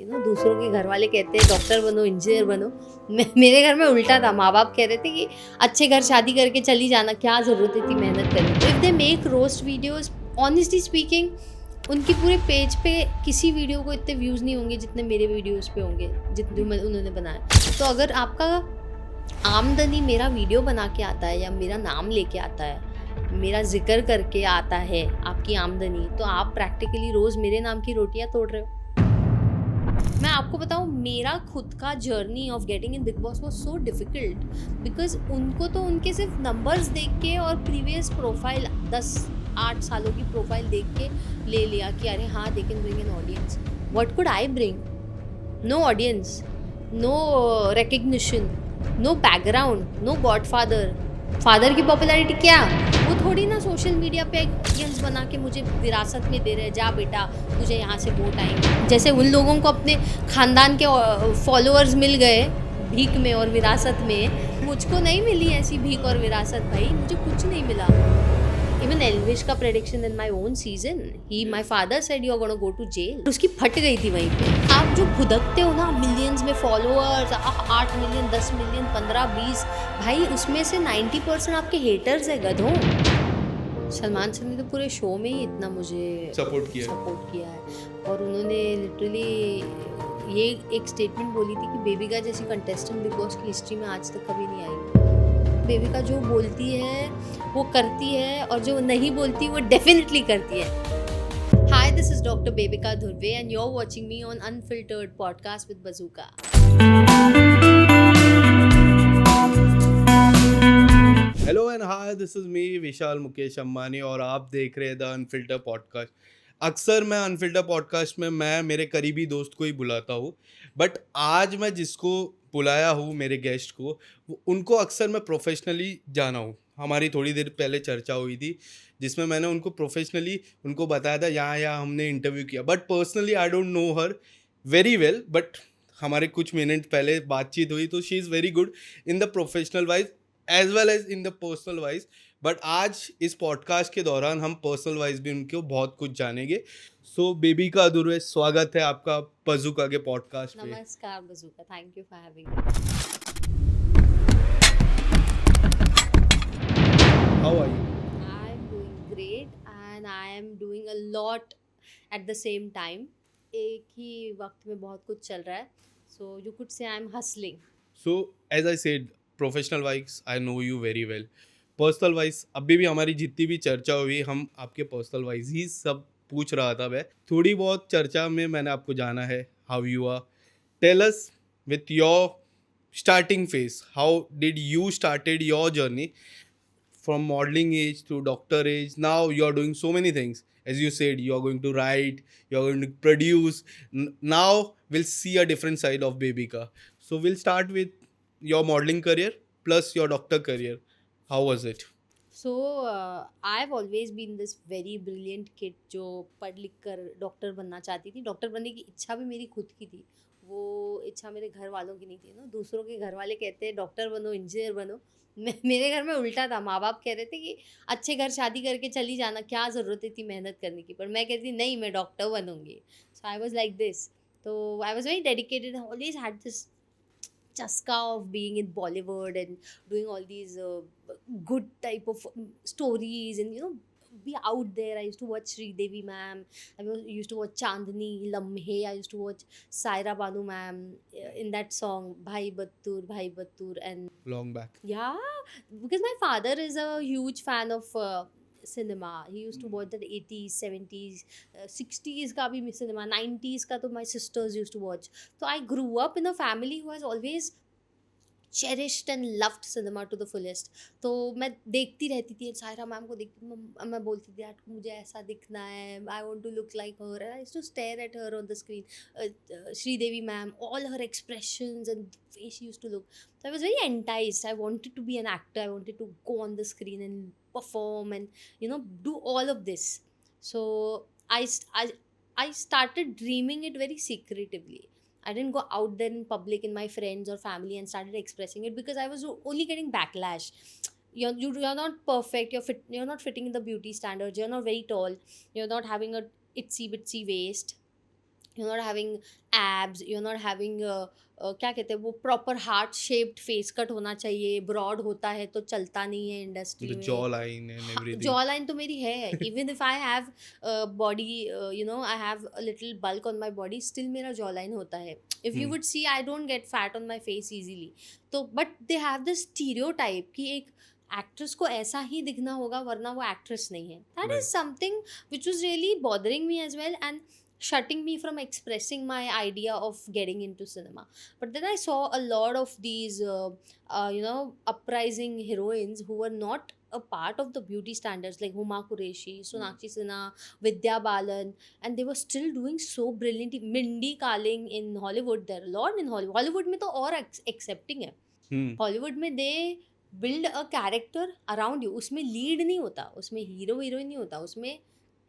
दूसरों के घर वाले कहते हैं डॉक्टर बनो, इंजीनियर बनो। मेरे घर में उल्टा था, माँ बाप कह रहे थे कि अच्छे घर शादी करके चली जाना, क्या ज़रूरत है इतनी मेहनत करने की। If they make roast videos, honestly speaking, उनकी पूरे पेज पे किसी वीडियो को इतने व्यूज़ नहीं होंगे जितने मेरे वीडियोस पे होंगे, जितने उन्होंने बनाए। तो अगर आपका आमदनी मेरा वीडियो बना के आता है या मेरा नाम लेके आता है, मेरा ज़िक्र करके आता है आपकी आमदनी, तो आप प्रैक्टिकली रोज़ मेरे नाम की रोटियाँ तोड़ रहे हो। मैं आपको बताऊँ, मेरा खुद का journey of getting in Bigg boss was so difficult, because उनको तो उनके सिर्फ नंबर्स देख के और प्रीवियस प्रोफाइल 10-8 सालों की प्रोफाइल देख के ले लिया कि अरे हाँ, they can bring an audience. What could I bring? No audience, no recognition, no background, no godfather. Father की पॉपुलैरिटी क्या? वो थोड़ी ना सोशल मीडिया पे एक ऑडियंस बना के मुझे विरासत में दे रहे हैं, जा बेटा तुझे यहाँ से वोट आएंगे। जैसे उन लोगों को अपने खानदान के फॉलोअर्स मिल गए भीख में और विरासत में, मुझको नहीं मिली ऐसी भीख और विरासत भाई, मुझे कुछ नहीं मिला। इवन एल्विश का prediction in my own season, he my father said you are gonna go to jail, उसकी फट गई थी वहीं पे। आप जो भुदकते हो ना मिलियंस में फॉलोअर्स, 8 मिलियन, 10 मिलियन, 15-20, भाई उसमें से 90% आपके हेटर्स है गधों। सलमान सर ने तो पूरे शो में ही इतना मुझे सपोर्ट किया है, और उन्होंने लिटरली ये एक स्टेटमेंट बोली थी कि बेबिका जैसी कंटेस्टेंट बिग बॉस की हिस्ट्री में आज तक कभी नहीं आई। बेबिका जो बोलती है वो करती है, और जो नहीं बोलती वो डेफिनेटली करती है। Hi, this is doctor Bebika Dhurve and you are watching me on unfiltered podcast with Bazooka. Hello and hi, this is me Vishal Mukesh Ambani और आप देख रहे हैं द अनफिल्टर पॉडकास्ट। अक्सर मैं अनफिल्टर पॉडकास्ट में मैं मेरे करीबी दोस्त को ही बुलाता हूँ, बट आज मैं जिसको बुलाया हूँ, मेरे गेस्ट को, उनको अक्सर मैं प्रोफेशनली जाना हूँ। हमारी थोड़ी देर पहले चर्चा हुई थी जिसमें मैंने उनको प्रोफेशनली उनको बताया था, यहाँ यहाँ हमने इंटरव्यू किया, but personally I don't know her very well. But हमारे कुछ मिनट पहले बातचीत हुई, तो she is very good in the professional wise as well as in the personal wise. But आज इस पॉडकास्ट के दौरान हम पर्सनल वाइज भी उनको बहुत कुछ जानेंगे। सो बेबिका धुर्वे, स्वागत है आपका बजूका के पॉडकास्ट पे। नमस्कार Bazooka, thank you for having me. How are you? I am doing great and I am doing a lot at the same time. एक ही वक्त में बहुत कुछ चल रहा है. So you could say I am hustling. So as I said, professional wise I know you very well. Personal wise अभी भी हमारी जितनी भी चर्चा हुई, हम आपके पर्सनल वाइज ही सब पूछ रहा था। मैं थोड़ी बहुत चर्चा में मैंने आपको जाना है, how you are, tell us with your starting phase, how did you started your journey from modeling age to doctor age. Now you are doing so many things. As you said, you are going to write, you are going to produce. Now we'll see a different side of Babika. So we'll start with your modeling career plus your doctor career. How was it? So I've always been this very brilliant kid जो पढ़ लिख कर doctor बनना चाहती थी. Doctor बनने की इच्छा भी मेरी खुद की थी, वो इच्छा मेरे घर वालों की नहीं थी ना. दूसरों के घर वाले कहते हैं डॉक्टर बनो, इंजीनियर बनो. मेरे घर में उल्टा था, माँ बाप कह रहे थे कि अच्छे घर शादी करके चली जाना, क्या ज़रूरत है इतनी मेहनत करने की. पर मैं कहती नहीं, मैं डॉक्टर बनूंगी. So I was like this. तो I was very dedicated, always had this chaska of being in Bollywood and doing all these good type of stories, and be out there. I used to watch Sri Devi ma'am, used to watch Chandni Lamhe, I used to watch Saira Banu ma'am in that song Bhai Battur. And Long back. yeah, because my father is a huge fan of cinema. He used to watch that 80s, 70s, 60s का भी cinema, 90s का तो my sisters used to watch. So I grew up in a family who has always cherished and loved cinema to the fullest. तो मैं देखती रहती थी Saira ma'am को, देखती मैं बोलती थी यार मुझे ऐसा दिखना है, I want to look like her, and I used to stare at her on the screen. Sridevi ma'am, all her expressions and the way she used to look. So I was very enticed. I wanted to be an actor. I wanted to go on the screen and perform and do all of this. So I started dreaming it very secretively. I didn't go out there in public in my friends or family and started expressing it, because I was only getting backlash. You're not perfect. You're not fitting in the beauty standards. You're not very tall. You're not having a itsy bitsy waist. you're not having abs, you're not having क्या कहते हैं वो proper heart shaped face cut होना चाहिए, broad होता है तो चलता नहीं है इंडस्ट्री द में। Jaw line and everything. Jaw line तो मेरी है, even if I have body, you know I have a little bulk on my body, still मेरा जॉ लाइन होता है। If you would see I don't get fat on my face easily. तो but they have the stereotype कि एक actress को ऐसा ही दिखना होगा वरना वो एक्ट्रेस नहीं है। That is Right. Something which was really bothering me as well and shutting me from expressing my idea of getting into cinema. But then I saw a lot of these you know, uprising heroines who were not a part of the beauty standards, like Huma Qureshi, Sonakshi Sinha, Vidya Balan, and they were still doing so brilliantly. Mindy Kaling in Hollywood, there are a lot in Hollywood. Hollywood में तो और accepting है। Hollywood में they build a character around you, उसमें lead नहीं होता, उसमें hero heroine नहीं होता, उसमें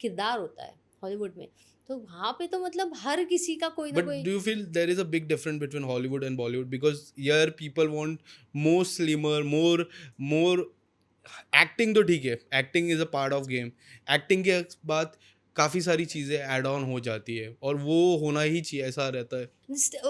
किरदार होता है हॉलीवुड में। तो वहाँ पे तो मतलब हर किसी का कोई ना But कोई। do you feel there is a big difference between Hollywood and Bollywood? Because here people want more slimmer, more acting तो ठीक है, acting is a part of game. Acting के बाद काफ़ी सारी चीज़ें ऐड ऑन हो जाती है और वो होना ही चाहिए, ऐसा रहता है।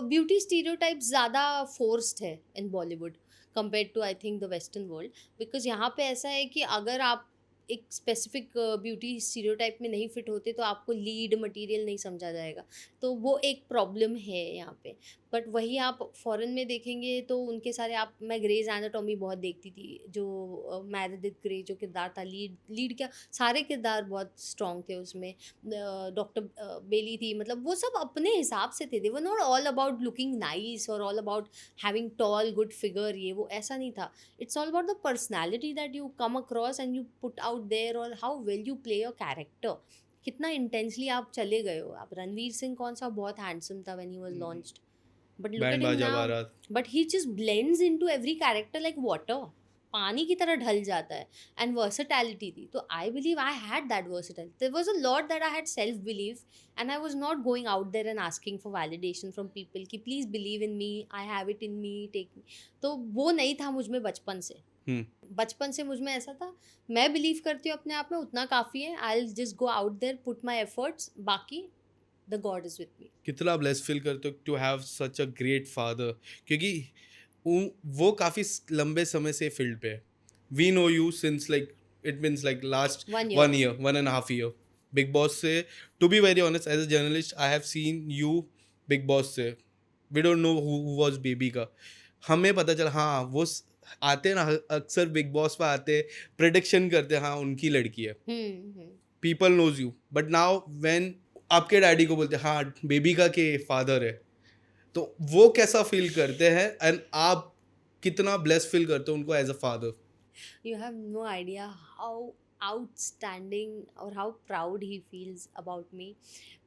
ब्यूटी स्टीरियोटाइप ज़्यादा फोर्स्ड है in Bollywood compare to I think the western world, because यहाँ पे ऐसा है कि अगर आप एक स्पेसिफिक ब्यूटी स्टीरियोटाइप में नहीं फिट होते तो आपको लीड मटेरियल नहीं समझा जाएगा। तो वो एक प्रॉब्लम है यहाँ पे। बट वही आप फॉरेन में देखेंगे तो उनके सारे आप, मैं ग्रेज एनाटॉमी बहुत देखती थी, जो मेरेडिथ ग्रे जो किरदार था, लीड क्या सारे किरदार बहुत स्ट्रॉन्ग थे उसमें। डॉक्टर बेली थी, मतलब वो सब अपने हिसाब से थे। They were not all about looking nice और all about having tall good figure, ये वो ऐसा नहीं था। It's all about the personality that you come across and you put out there, और how well you play your character. कितना intensely आप चले गए हो। आप रणवीर सिंह कौन सा बहुत हैंडसम था when he was launched, but look at band him बाजा now. बारात। But he just blends into every character like water. पानी की तरह ढल जाता है। एंड वर्सटैलिटी थी, तो I believe I had that versatility. There was a lot that I had self believe and I was not going out there and asking for validation from people कि please believe in me, I have it in me, take me. तो वो नहीं था मुझ में बचपन से। बचपन से मुझ में ऐसा था, मैं बिलीव करती हूँ अपने आप में, उतना काफ़ी है। I will just go out there, put my efforts, बाकी the god is with me. कितना ब्लेस फील करते हो to have such a great father, क्योंकि वो काफ़ी लंबे समय से फील्ड पे है। We know you since like it means like last 1.5 year Bigg Boss से। To be very honest, as a journalist I have seen you Bigg Boss से। We don't know who was baby का, हमें पता चला हाँ वो आते हैं ना, अक्सर बिग बॉस पे आते, प्रेडिक्शन करते हैं हाँ उनकी लड़की है। People knows you, but now when आपके डैडी को बोलते हैं हाँ बेबी का के फादर है, तो वो कैसा फील करते हैं एंड आप कितना ब्लेस फील करते हो उनको as a father? You have no idea how outstanding और how proud he feels about me.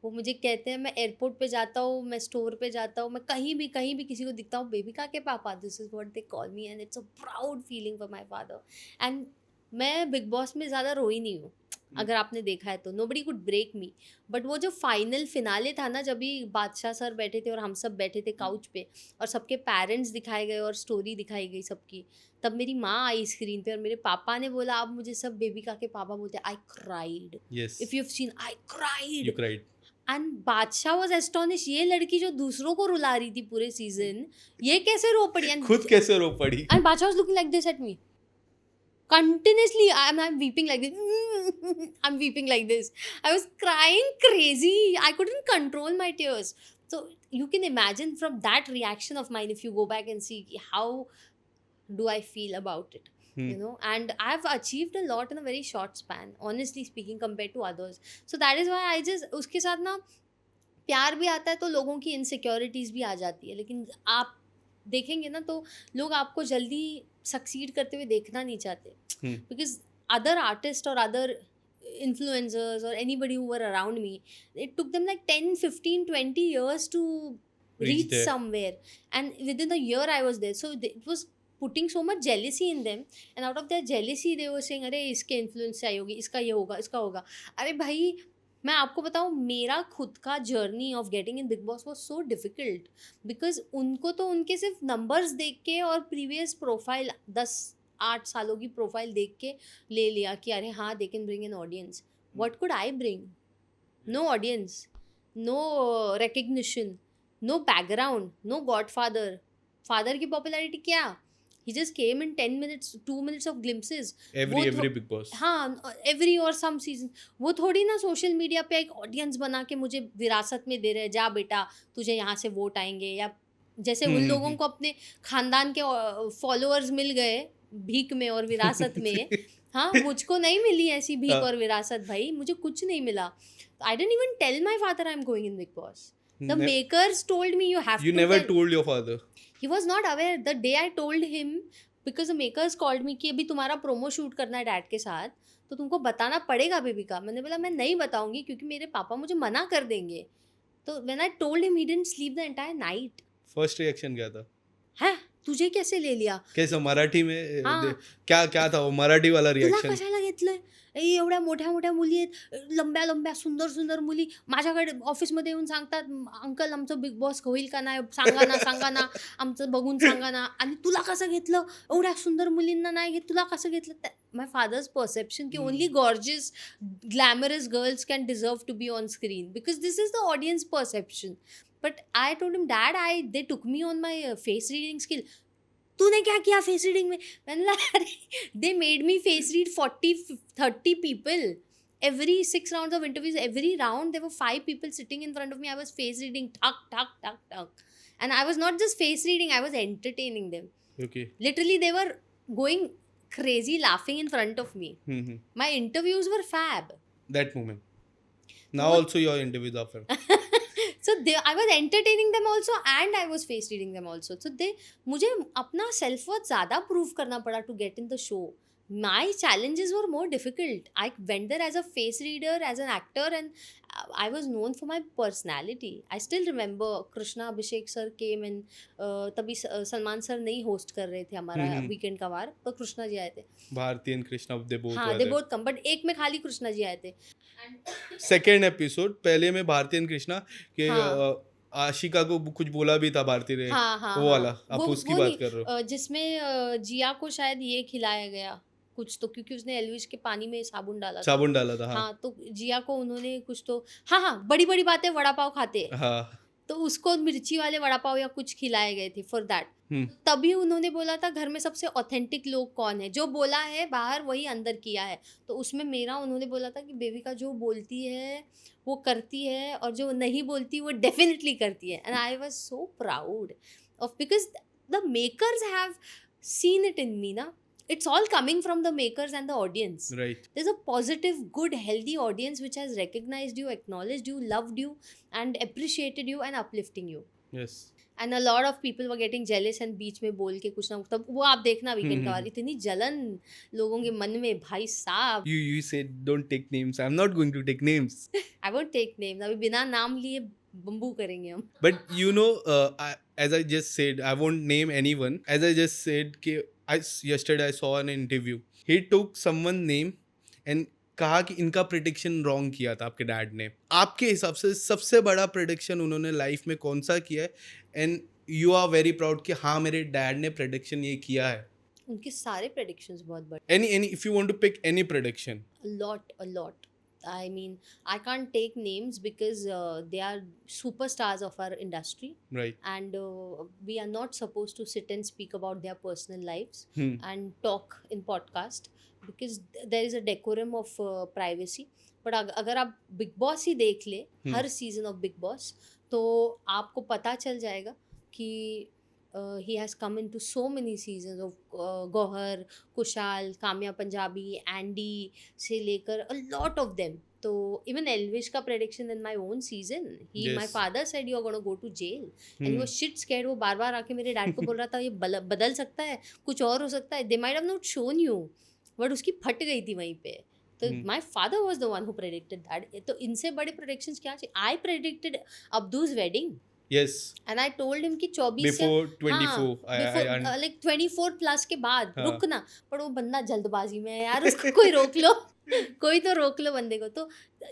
वो मुझे कहते हैं, मैं एयरपोर्ट पे जाता हूँ, मैं स्टोर पे जाता हूँ, मैं कहीं भी किसी को दिखता हूँ, बेबी का के पापा, this is what they call me and it's a proud feeling for my father. And मैं बिग बॉस में ज़्यादा रोई नहीं हूँ, अगर आपने देखा है तो। Nobody could break me. But वो जो फाइनल फिनाले था ना, जब भी बादशाह सर बैठे थे और हम सब बैठे थे काउच पे और सबके पेरेंट्स दिखाए गए और स्टोरी दिखाई गई सबकी, तब मेरी माँ आई स्क्रीन पे और मेरे पापा ने बोला, अब मुझे सब बेबी का के पापा बोलते हैं। I cried, yes, if you have seen, I you cried. Cried. And बादशाह वाज एस्टोनिश, ये लड़की जो दूसरों को रुला रही थी पूरे सीजन, ये कैसे रो पड़ी। खुद कैसे रो पड़ी? एंड बादशाह was looking like this at me continuously. I'm weeping like this. I'm weeping like this. I was crying crazy. I couldn't control my tears. So you can imagine from that reaction of mine, if you go back and see how do I feel about it, you know. And I've achieved a lot in a very short span, honestly speaking, compared to others. So that is why I just, उसके साथ ना प्यार भी आता है तो लोगों की इनसिक्योरिटीज़ भी आ जाती है। लेकिन आप देखेंगे ना तो लोग आपको जल्दी सक्सीड करते हुए देखना नहीं चाहते, बिकॉज अदर आर्टिस्ट और other influencers or anybody who were around me, it took them like 10, 15, 20 years to reach there. somewhere, and within a year I was there. So it was putting so much jealousy in them, and out of their jealousy they were saying, अरे इसके influence से आई होगी, इसका ये होगा, इसका होगा। अरे भाई मैं आपको बताऊँ, मेरा खुद का journey of getting in Bigg boss was so difficult, because उनको तो उनके सिर्फ नंबर्स देख के और प्रीवियस प्रोफाइल 10-8 सालों की प्रोफाइल देख के ले लिया कि अरे हाँ they can bring an audience. What could I bring? No audience. No recognition, no background, no godfather. Father की पॉपुलैरिटी क्या? He just came in 10 minutes 2 minutes of glimpses. वो एवरी बिग बॉस. हाँ, एवरी और some season. वो थोड़ी ना social media पे एक ऑडियंस बना के मुझे विरासत में दे रहे, जा बेटा तुझे यहाँ से वोट आएंगे, या जैसे उन लोगों को अपने खानदान के फॉलोअर्स मिल गए भीख में और विरासत में. हाँ, मुझको नहीं मिली ऐसी भीख और विरासत भाई, मुझे कुछ नहीं मिला. I didn't even tell my father I am going in Bigg Boss. The makers told me you have You to never tell. told your father. He was not aware. The day I told him, because the makers called me कि अभी तुम्हारा promo shoot करना है dad के साथ, तो तुमको बताना पड़ेगा बेबी का. मैंने बोला मैं नहीं बताऊंगी क्योंकि मेरे पापा मुझे मना कर देंगे. तो when I told him, he didn't sleep the entire night. First reaction क्या था? है तुझे कैसे ले लिया? कैसे मराठी में हाँ. क्या क्या था वो मराठी वाला तुला रिएक्शन? कशाला घेतलंय? एवढ्या मोठ्या मोठ्या मुली आहेत, लंब्या लंब्या सुंदर सुंदर मुली माझ्याकडे ऑफिसमध्ये येऊन सांगतात, अंकल आमचं बिग बॉस होईल का नाही, सांगा ना सांगा ना, आमचं बघून सांगा ना. आणि तुला कसं घेतलं? एवढ्या सुंदर मुलींना नाही घेत, तुला कसं घेतलं? माय फादर्स परसेप्शन की only gorgeous glamorous girls can deserve to be on screen because this is the audience perception. But I told him dad they took me on my face reading skill. तूने क्या किया face reading में? मैंने बोला अरे they made me face read 40-30 people. Every 6 rounds of interviews, every round there were 5 people sitting in front of me. I was face reading, tuck, tuck, tuck, tuck. And I was not just face reading, I was entertaining them. Okay. Literally, they were going crazy laughing in front of me. Mm-hmm. My interviews were fab. That moment. Now What- also your interviews are fun. So I was entertaining them also and I was face reading them also. So मुझे अपना self worth ज़्यादा prove करना पड़ा to get in the show. My challenges were more difficult. I went there as a face reader, as an actor, and I was known for my personality. I still remember Krishna Abhishek sir came and तभी Salman sir नहीं host कर रहे थे हमारा weekend का वार, तो कृष्णा जी आए थे. Bharti and Krishna, they both हाँ, were they there. both come, but एक में खाली कृष्णा जी आए थे. सेकेंड एपिसोड पहले में भारती and कृष्णा के हाँ. आशिका को कुछ बोला भी था भारती ने. हाँ हाँ वो हाँ. वाला आप उसकी वो बात नहीं, कर रहे हो. जिसमें जिया को शायद ये खिलाया गया कुछ, तो क्योंकि उसने एलविश के पानी में साबुन डाला था. साबुन डाला था. हाँ हाँ, तो जिया को उन्होंने कुछ तो हाँ हाँ बड़ी बड़ी बातें वड़ा पाव खाते, हाँ. तो उसको मिर्ची वाले वड़ा पाव या कुछ खिलाए गए थे फॉर दैट. तभी उन्होंने बोला था घर में सबसे ऑथेंटिक लोग कौन है, जो बोला है बाहर वही अंदर किया है. तो उसमें मेरा उन्होंने बोला था कि बेबी का जो बोलती है वो करती है और जो नहीं बोलती वो डेफिनेटली करती है. And I was so proud of because the makers have seen it in me ना. It's all coming from the makers and the audience. Right. There's a positive, good, healthy audience which has recognized you, acknowledged you, loved you, and appreciated you and uplifting you. Yes. And a lot of people were getting jealous and बीच में बोल के कुछ ना कुछ, तब वो आप देखना वीकेंड का बार, इतनी जलन लोगों के मन में भाई साहब. You said don't take names. I'm not going to take names. I won't take names. अभी बिना नाम लिए बम्बू करेंगे हम. But you know, as I just said, I won't name anyone. As I just said, yesterday I saw an interview. He took someone name and कहा कि इनका prediction wrong किया था आपके डैड ने. आपके हिसाब से सबसे बड़ा प्रेडिक्शन उन्होंने लाइफ में कौन सा किया है? And you are very proud कि हाँ मेरे डैड ने प्रेडिक्शन ये किया है. उनके सारे predictions बहुत बड़े. Any if you want to pick any prediction. A lot. I mean, I can't take names because they are superstars of our industry. Right. And we are not supposed to sit and speak about their personal lives and talk in podcast because there is a decorum of privacy. But अगर आप big boss ही देख ले, हर season of big boss, तो आपको पता चल जाएगा कि he has come into so many seasons of Gauhar, Kushal, Kamya Punjabi, Andy से लेकर a lot of them. तो even Elvish का prediction in my own season, my father said you are going to go to jail and he was shit scared. वो बार बार आके मेरे dad को बोल रहा था ये बदल सकता है, कुछ और हो सकता है. They might have not shown you, but उसकी फट गई थी वहीं पे. तो my father was the one who predicted that. तो इनसे बड़े predictions क्या चाहिए? I predicted Abdu's wedding. Yes. And I told him कि 24 before 24. before like 24 plus के बाद रुकना. पर वो बंदा जल्दबाजी में है यार, उसको कोई रोक लो. कोई तो रोक लो बंदे को. तो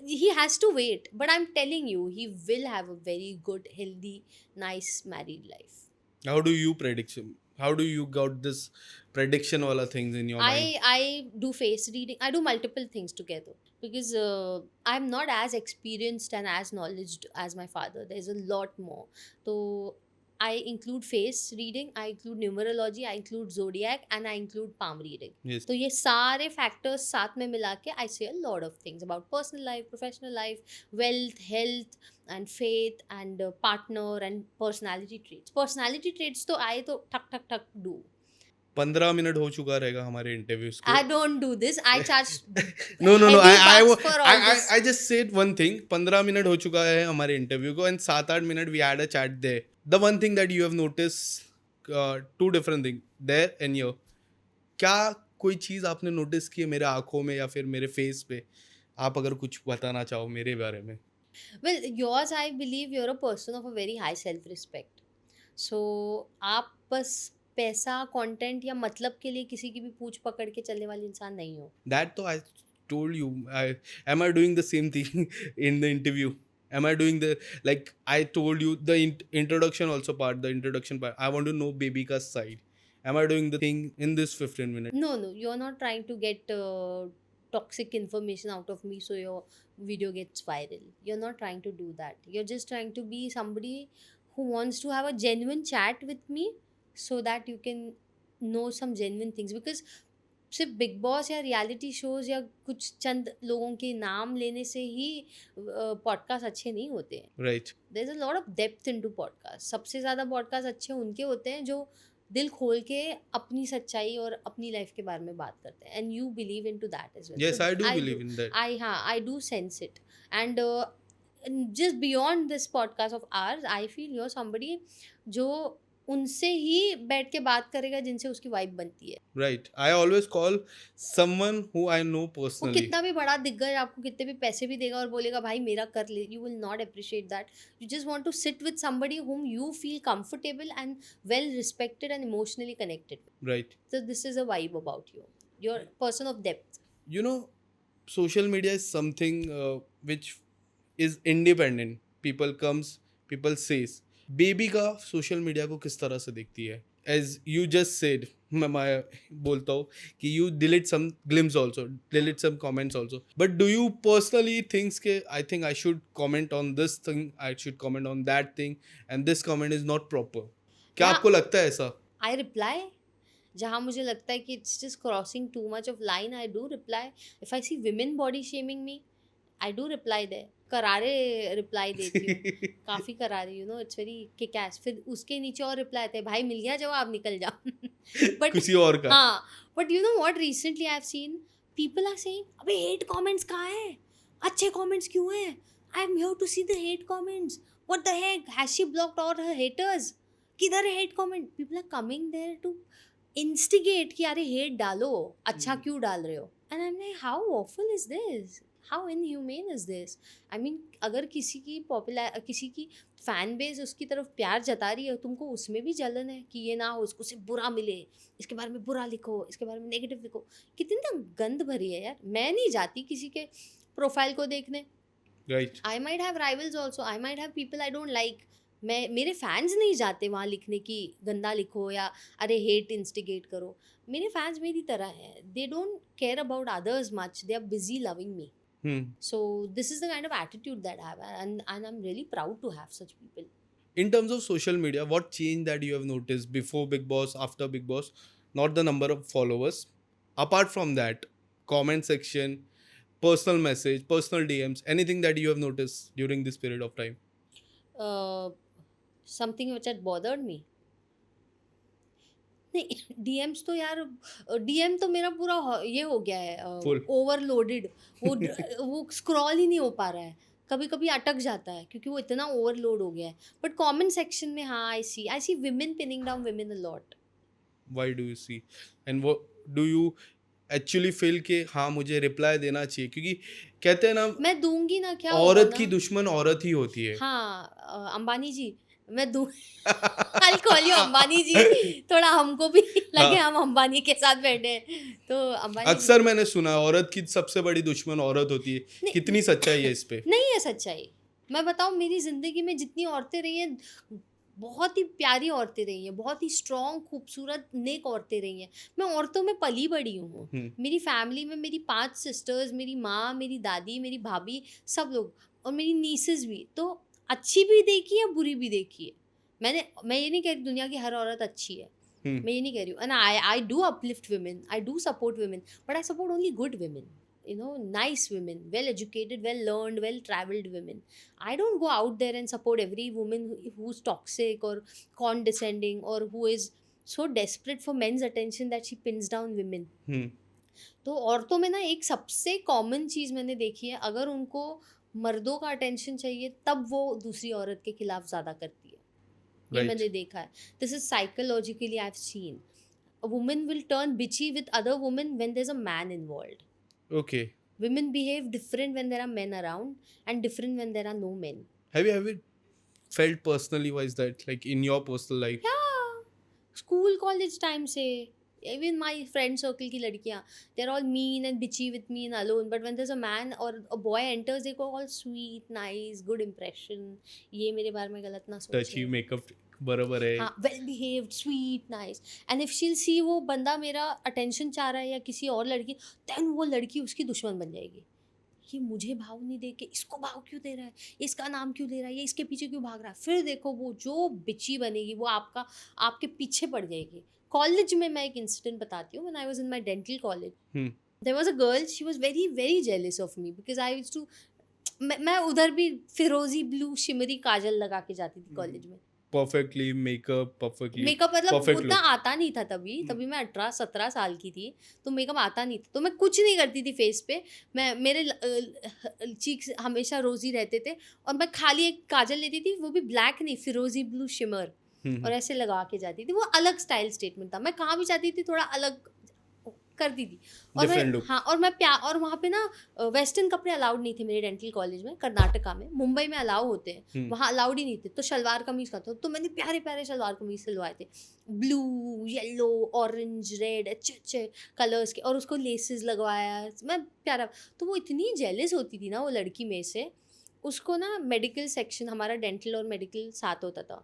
he has to wait. But I'm telling you, he will have a very good, healthy, nice married life. How do you prediction? How do you got this prediction wala things in your mind? I do face reading. I do multiple things together because I'm not as experienced and as knowledgeable as my father. There's a lot more. So I include face reading, I include numerology, I include zodiac, and I include palm reading. Yes. तो ये सारे factors साथ में मिला के I say a lot of things about personal life, professional life, wealth, health, and faith, and partner, and personality traits. Personality traits तो I तो ठक ठक ठक do. 15 मिनट हो चुका रहेगा हमारे इंटरव्यूज को. I don't do this. I charge No, no, no. heavy bucks for all this. I just said one thing. 15 minute हो चुका है हमारे इंटरव्यू को, and 7-8 minute we had a chat there. The one thing that you have noticed, two different things there and here. क्या कोई चीज़ आपने notice की है मेरे आँखों में या फिर मेरे फेस पे? आप अगर कुछ बताना चाहो मेरे बारे में. Well, yours, I believe you're a person of a very high self-respect. So, आप बस पैसा, कंटेंट या मतलब के लिए किसी की भी पूछ पकड़ के चलने वाले इंसान नहीं हो. That though I told you. Am I doing the same thing in the interview? Am I doing the, like I told you the introduction also part, the introduction part. I want to know baby ka side. Am I doing the thing in this 15 minutes? No, no, you're not trying to get toxic information out of me so your video gets viral. You're not trying to do that. You're just trying to be somebody who wants to have a genuine chat with me so that you can know some genuine things. Because सिर्फ big boss या reality shows या कुछ चंद लोगों के नाम लेने से ही podcast अच्छे नहीं होते हैं. Right. There is a lot of depth into podcast. सबसे ज़्यादा पॉडकास्ट अच्छे उनके होते हैं जो दिल खोल के अपनी सच्चाई और अपनी लाइफ के बारे में बात करते हैं. And you believe in to that as well. Yes, I do believe in that. I do sense it. And just beyond this podcast of ours I feel you are somebody जो उनसे ही बैठ के बात करेगा जिनसे उसकी वाइब बनती है. Right. I always call someone who I know वो personally. कितना भी बड़ा दिग्गज आपको कितने भी पैसे भी देगा और बोलेगा भाई मेरा कर ले, you will not appreciate that. You just want to sit with somebody whom you feel comfortable and well respected and emotionally connected with. Right. So this is a vibe about you. You're a person of depth. You know, social media is something which is independent. People comes, people says. Baby का social media को किस तरह से देखती है? As you just said, मैं बोलता हूँ कि you delete some glimpse also, delete some comments also, but do you personally thinks के I think I should comment on this thing, I should comment on that thing, and this comment is not proper? क्या Yeah. आपको लगता है ऐसा? I reply. जहाँ मुझे लगता है कि it's just crossing too much of line, I do reply. If I see women body shaming me, I do reply there. करारे रिप्लाई देती हूँ. काफ़ी करारे, you know, it's very kick S. फिर उसके नीचे और रिप्लाई आते हैं, भाई मिल गया जवाब, निकल जा. बट किसी और का. हाँ, but you know what, recently I have seen people are saying अबे हेट कमेंट्स कहाँ है, अच्छे कमेंट्स क्यों हैं? I am here to see the hate comments. What the heck, has she blocked all her haters? किधर है hate comment? People are coming there to instigate कि अरे हेट डालो, अच्छा क्यों डाल रहे हो? And I am like how awful is this, how inhumane is this? I mean अगर किसी की किसी की फैन बेस उसकी तरफ प्यार जता रही है, तुमको उसमें भी जलन है कि ये ना हो, उसको सिर्फ बुरा मिले, इसके बारे में बुरा लिखो, इसके बारे में नेगेटिव लिखो. कितनी ना गंद भरी है यार. मैं नहीं जाती किसी के प्रोफाइल को देखने. Right. I might have rivals also, I might have people I don't like. मेरे फैंस नहीं जाते वहाँ लिखने की गंदा लिखो या अरे हेट इंस्टिगेट करो. मेरे फैंस मेरी तरह हैं. They don't care about others much, they are busy loving me. So this is the kind of attitude that I have, and I'm really proud to have such people. In terms of social media, what change that you have noticed before Big Boss, after Big Boss? Not the number of followers. Apart from that, comment section, personal message, personal DMs, anything that you have noticed during this period of time? Something which had bothered me. नहीं, DMs तो यार, DM तो मेरा पूरा ये हो गया है, Full. ओवरलोडेड. वो स्क्रॉल ही नहीं हो पा रहा है. कभी कभी अटक जाता है क्योंकि वो इतना ओवरलोड हो गया है. बट कमेंट सेक्शन में हाँ, I see women pinning down women a lot. Why do you see? And what do you actually feel कि हाँ मुझे रिप्लाई देना चाहिए? क्योंकि कहते हैं ना, मैं दूंगी ना, क्या औरत होगा की ना. दुश्मन औरत ही होती है. हाँ, अंबानी जी, मैं दूँ. I'll call you अंबानी जी. थोड़ा हमको भी लगे हम अंबानी के साथ बैठे हैं, तो अंबानी जी. अक्सर मैंने सुना है औरत की सबसे बड़ी दुश्मन औरत होती है. नहीं. कितनी सच्चाई है इस पे? नहीं है सच्चाई. मैं बताऊँ, मेरी ज़िंदगी में जितनी औरतें रही हैं, बहुत ही प्यारी औरतें रही हैं, बहुत ही स्ट्रॉन्ग, खूबसूरत, नेक औरतें रही हैं। मैं औरतों में पली बड़ी हूँ। हुँ, मेरी फैमिली में मेरी 5 सिस्टर्स, मेरी माँ, मेरी दादी, मेरी भाभी, सब लोग, और मेरी नीसेस भी। तो अच्छी भी देखी है, बुरी भी देखी है। मैं ये नहीं कह रही दुनिया की हर औरत अच्छी है। हुँ, मैं ये नहीं कह रही हूँ, and I do uplift women, I do support women, but I support only good women, nice women, well educated, well learned, well traveled women. I don't go out there and support every woman who's toxic or condescending, or who is so desperate for men's attention that she pins down women. हुँ, तो औरतों में ना एक सबसे common चीज़ मैंने देखी है, अगर उनको मर्दों का अटेंशन चाहिए तब वो दूसरी औरत के खिलाफ ज़्यादा करती है। ये राइट, मैंने देखा है। This is psychologically I have scene a woman will turn bitchy with other women when there's a man involved. Okay. Women behave different when there are men around and different when there are no men. Have you felt personally wise that like in your personal life? Yeah, school college time से even my friend circle की लड़कियाँ, they're all mean and bitchy with me and alone, but when there's a man or a boy enters, they go all sweet, nice, good impression. ये मेरे बारे में गलत ना टची सोचे। मेकअप बराबर है। हाँ, well behaved, sweet, nice, and if शील सी वो बंदा मेरा अटेंशन चाह रहा है या किसी और लड़की, देन वो लड़की उसकी दुश्मन बन जाएगी। ये मुझे भाव नहीं दे के इसको भाव क्यों दे रहा है, ये इसका नाम क्यों ले रहा है, ये इसके पीछे क्यों भाग रहा है। फिर देखो वो जो बिची बनेगी वो आपके पीछे पड़ जाएगी। कॉलेज में मैं एक इंसिडेंट बताती हूँ, when I was in my dental college, hmm, there was a girl, she was very very jealous of me because I used to, मैं उधर भी फिरोजी ब्लू शिमरी काजल लगा के जाती थी कॉलेज में। परफेक्टली मेकअप, परफेक्टली मेकअप मतलब परफेक्ट उतना लुक। आता नहीं था तभी मैं 18-17 साल की थी, तो मेकअप आता नहीं था, तो मैं कुछ नहीं करती थी फेस पे। मेरे चीक्स हमेशा रोजी रहते थे, और मैं खाली एक काजल लेती थी, वो भी ब्लैक नहीं, फिरोजी ब्लू शिमर, हुँ, और हुँ, ऐसे लगा के जाती थी। वो अलग स्टाइल स्टेटमेंट था, मैं कहाँ भी जाती थी थोड़ा अलग करती थी। और मैं, डिफरेंट लुक। हाँ, और वहाँ पे ना वेस्टर्न कपड़े अलाउड नहीं थे मेरे डेंटल कॉलेज में, कर्नाटका में। मुंबई में अलाउ होते हैं, हुँ, वहाँ अलाउड ही नहीं थे। तो शलवार कमीज का था, तो मैंने प्यारे प्यारे शलवार कमीज सिलवाए थे, ब्लू, येलो, ऑरेंज, रेड, अच्छे अच्छे कलर्स के, और उसको लेसेस लगवाया, मैं प्यारा। तो वो इतनी जेलस होती थी ना वो लड़की में से। उसको ना मेडिकल सेक्शन, हमारा डेंटल और मेडिकल साथ होता था,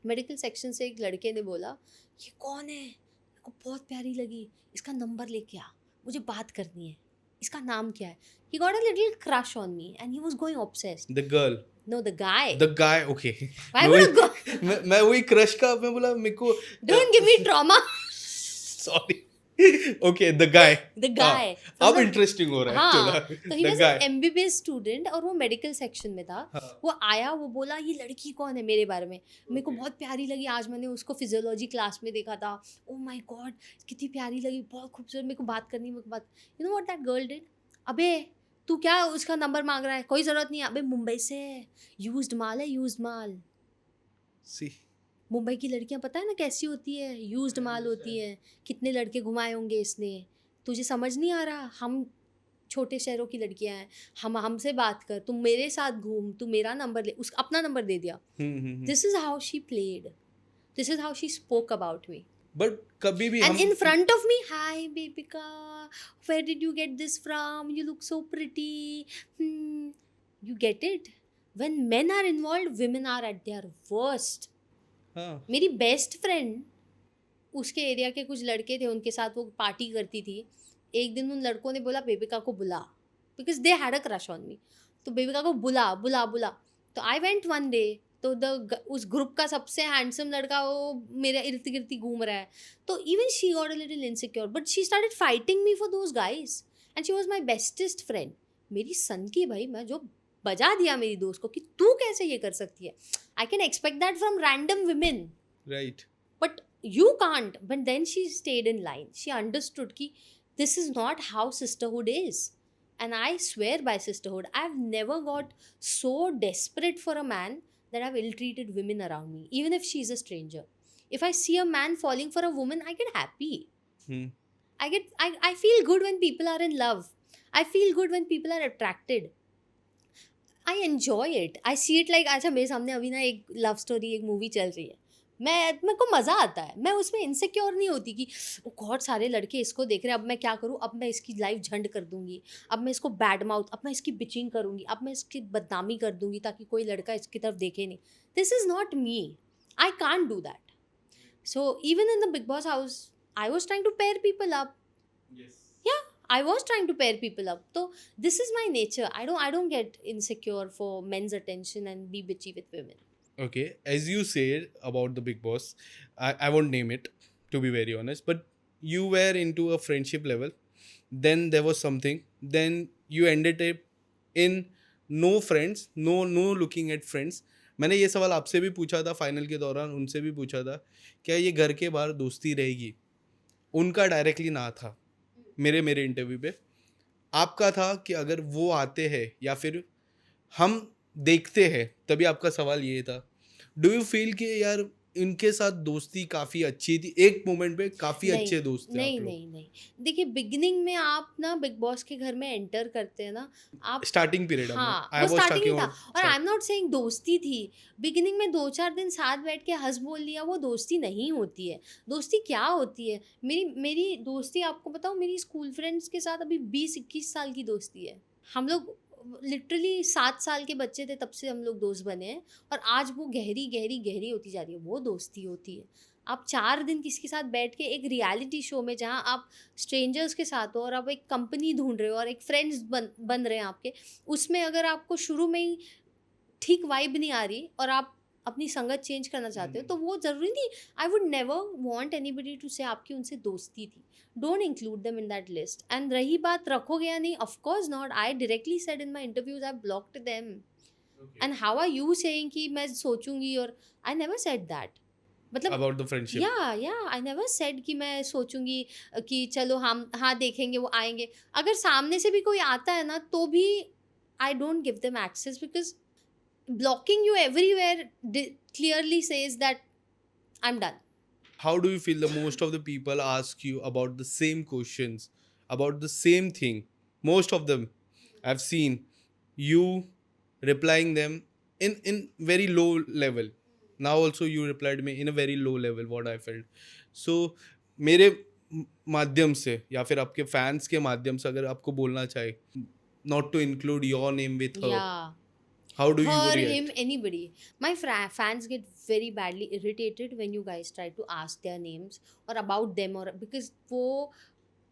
मेडिकल सेक्शन से एक लड़के ने बोला, ये कौन है, मेरे को बहुत प्यारी लगी, इसका नंबर लेके आ, मुझे बात करनी है, इसका नाम क्या है। He got a little crush on me and he was going obsessed. The girl, no, the guy. The guy, okay. Why मैं वुड वही अ गर्ल, मैं वही क्रश का मैं बोला मेरे को don't give me trauma. Sorry. Okay, the guy. The guy, अब इंटरेस्टिंग हो रहा है थोड़ा। हाँ, तो he the was guy. An MBBS student, और वो मेडिकल सेक्शन में था। हाँ, वो आया, वो बोला ये लड़की कौन है मेरे बारे में, मेरे को बहुत प्यारी लगी, आज मैंने उसको फिजियोलॉजी क्लास में देखा था, ओ माय गॉड कितनी प्यारी लगी, बहुत खूबसूरत, मेरे को बात करनी, मेरे को बात। You know what that girl did, अबे तू क्या उसका नंबर मांग रहा है, कोई ज़रूरत नहीं है, अबे मुंबई से है, यूज्ड माल है, यूज्ड माल। सी मुंबई की लड़कियां पता है ना कैसी होती है, यूज्ड माल होती हैं, कितने लड़के घुमाए होंगे इसने, तुझे समझ नहीं आ रहा। हम छोटे शहरों की लड़कियां हैं, हम हमसे बात कर, तुम मेरे साथ घूम, तू मेरा नंबर ले, उस अपना नंबर दे दिया। This is how she played, this is how she spoke about me, but कभी भी and हम in front of me, hi Bebika, where did you get this from, you look so pretty, you get it, when men are involved women are at their worst. हाँ, मेरी best friend, उसके area के कुछ लड़के थे, उनके साथ वो पार्टी करती थी। एक दिन उन लड़कों ने बोला बेबिका को बुला, because they had a crush on मी, तो बेबिका को बुला बुला बुला। तो आई वेंट वन डे, तो उस ग्रुप का सबसे हैंडसम लड़का वो मेरे इर्द गिर्द ही घूम रहा है। तो even she got a little insecure, but she started fighting me for those guys, and she was my bestest friend. मेरी सन की भाई, मैं जो बजा दिया मेरी दोस्त को कि तू कैसे ये कर सकती है। I can expect that from random women, right. but you can't. But then she stayed in line, she understood ki this is not how sisterhood is, and I swear by sisterhood, I've never got so desperate for a man that I've ill-treated women around me, even if she's a stranger. If I see a man falling for a woman, I get happy. Hmm. I feel good when people are in love. I feel good when people are attracted. I enjoy it, I see it like, अच्छा मेरे सामने अभी ना एक love story, एक movie चल रही है, मेरे को मज़ा आता है, मैं उसमें इनसिक्योर नहीं होती कि बहुत सारे लड़के इसको देख रहे हैं, अब मैं क्या करूँ, अब मैं इसकी लाइफ झंड कर दूंगी, अब मैं इसको बैड माउथ, अब मैं इसकी बिचिंग करूँगी, अब मैं इसकी बदनामी कर दूंगी ताकि कोई लड़का इसकी तरफ देखे नहीं। This is not me. I can't do that. So even in the Big Boss house, I was trying to pair people up. Yes. Yeah, I was trying to pair people up. So this is my nature. I don't get insecure for men's attention and be bitchy with women. Okay, as you said about the Big Boss, I won't name it, to be very honest, but you were into a friendship level, then there was something, then you ended up in no friends, no looking at friends. मैंने ये सवाल आपसे भी पूछा था final के दौरान, उनसे भी पूछा था, क्या ये घर के बाहर दोस्ती रहेगी? उनका डायरेक्टली ना था मेरे इंटरव्यू पे। आपका था कि अगर वो आते हैं या फिर हम देखते हैं, तभी आपका सवाल ये था। डू यू फील कि यार इनके साथ दोस्ती काफ़ी अच्छी थी, एक मोमेंट पे काफ़ी नहीं अच्छे दोस्त थे आप नहीं लोग? नहीं नहीं, देखिए बिगिनिंग में आप ना बिग बॉस के घर में एंटर करते हैं ना, आप स्टार्टिंग पीरियड हाँ आई वो वाज स्टार्टिंग ही टॉकिंग था। अबाउट और आई एम नॉट सेइंग दोस्ती थी। बिगिनिंग में 2-4 दिन साथ बैठ के हंस बोल लिया, वो दोस्ती नहीं होती है। दोस्ती क्या होती है? मेरी मेरी दोस्ती आपको बताऊँ, मेरी स्कूल फ्रेंड्स के साथ अभी 20-21 साल की दोस्ती है। हम लोग लिटरली 7 साल के बच्चे थे तब से हम लोग दोस्त बने हैं, और आज वो गहरी गहरी गहरी होती जा रही है। वो दोस्ती होती है। आप 4 दिन किसी के साथ बैठ के एक रियलिटी शो में, जहाँ आप स्ट्रेंजर्स के साथ हो और आप एक कंपनी ढूंढ रहे हो और एक फ्रेंड्स बन रहे हैं आपके, उसमें अगर आपको शुरू में ही ठीक वाइब नहीं आ रही और आप अपनी संगत चेंज करना चाहते हो, तो वो ज़रूरी नहीं। I would never want anybody to say आपकी उनसे दोस्ती थी। Don't include them in that list. And रही बात रखोगे या नहीं, of course not. I directly said in my interviews I blocked them. And how are you saying कि मैं सोचूंगी? और आई नेवर सेड दैट। मतलब अबाउट द फ्रेंडशिप। या आई नेवर सेड कि मैं सोचूंगी कि चलो हम हाँ देखेंगे, वो आएंगे। अगर सामने से भी कोई आता है ना, तो भी I don't give them access, because blocking you everywhere clearly says that I'm done. How do you feel the most of the people ask you about the same questions, about the same thing? Most of them, I've seen you replying them in very low level. Now also you replied me in a very low level, what I felt. So मेरे माध्यम से या फिर आपके fans के माध्यम से अगर आपको बोलना चाहे, not to include your name with her, Yeah. how do you Her, react? him, anybody. My fans get very badly irritated when you guys try to ask their names or about them, or because वो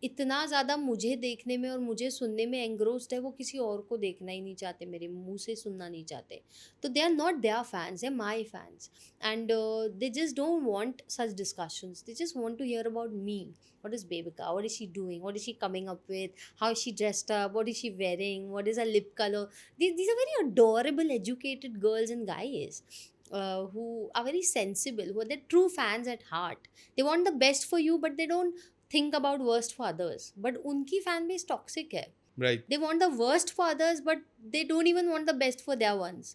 इतना ज़्यादा मुझे देखने में और मुझे सुनने में एंग्रोस्ड है, वो किसी और को देखना ही नहीं चाहते, मेरे मुंह से सुनना नहीं चाहते। तो they are not their fans, they are my fans. And they just don't want such discussions. They just want to hear about me. What is Bebika? What is she doing? What is she coming up with? How is she dressed up? What is she wearing? What is her lip color? These are very adorable, educated girls and guys who are very sensible, who are the true fans at heart. They want the best for you, but they don't think about worst for others. But उनकी fan base toxic है. Right. They want the worst for others, but they don't even want the best for their ones.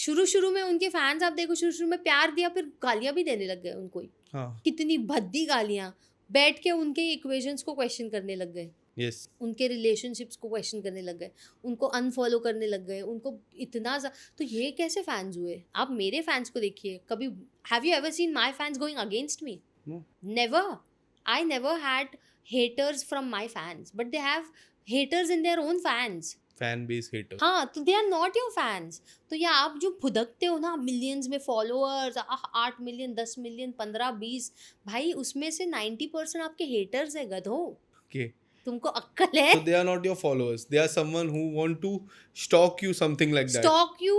शुरू में उनके fans आप देखो, शुरू में प्यार दिया, फिर गालियां भी देने लग गए उनको ही। हाँ. कितनी भद्दी गालियां, बैठ के उनके इक्वेशंस को क्वेश्चन करने लग गए, Yes. उनके रिलेशनशिप्स को क्वेश्चन करने लग गए, उनको अनफॉलो करने लग गए, उनको इतना तो ये कैसे फैंस हुए? आप मेरे फैंस को देखिए, कभी have you ever seen my fans going against me? No. Never. I never had haters from my fans, but they have haters in their own fans. Fan base hater. हाँ, तो they are not your fans. तो या आप जो फुदकते हो ना millions में followers, 8 million, 10 million, 15-20, भाई उसमें से 90% आपके हेटर्स है, गधो। Okay. तुमको अक्कल है? So they are not your followers. They are someone who want to stalk you, something like that. Stalk you,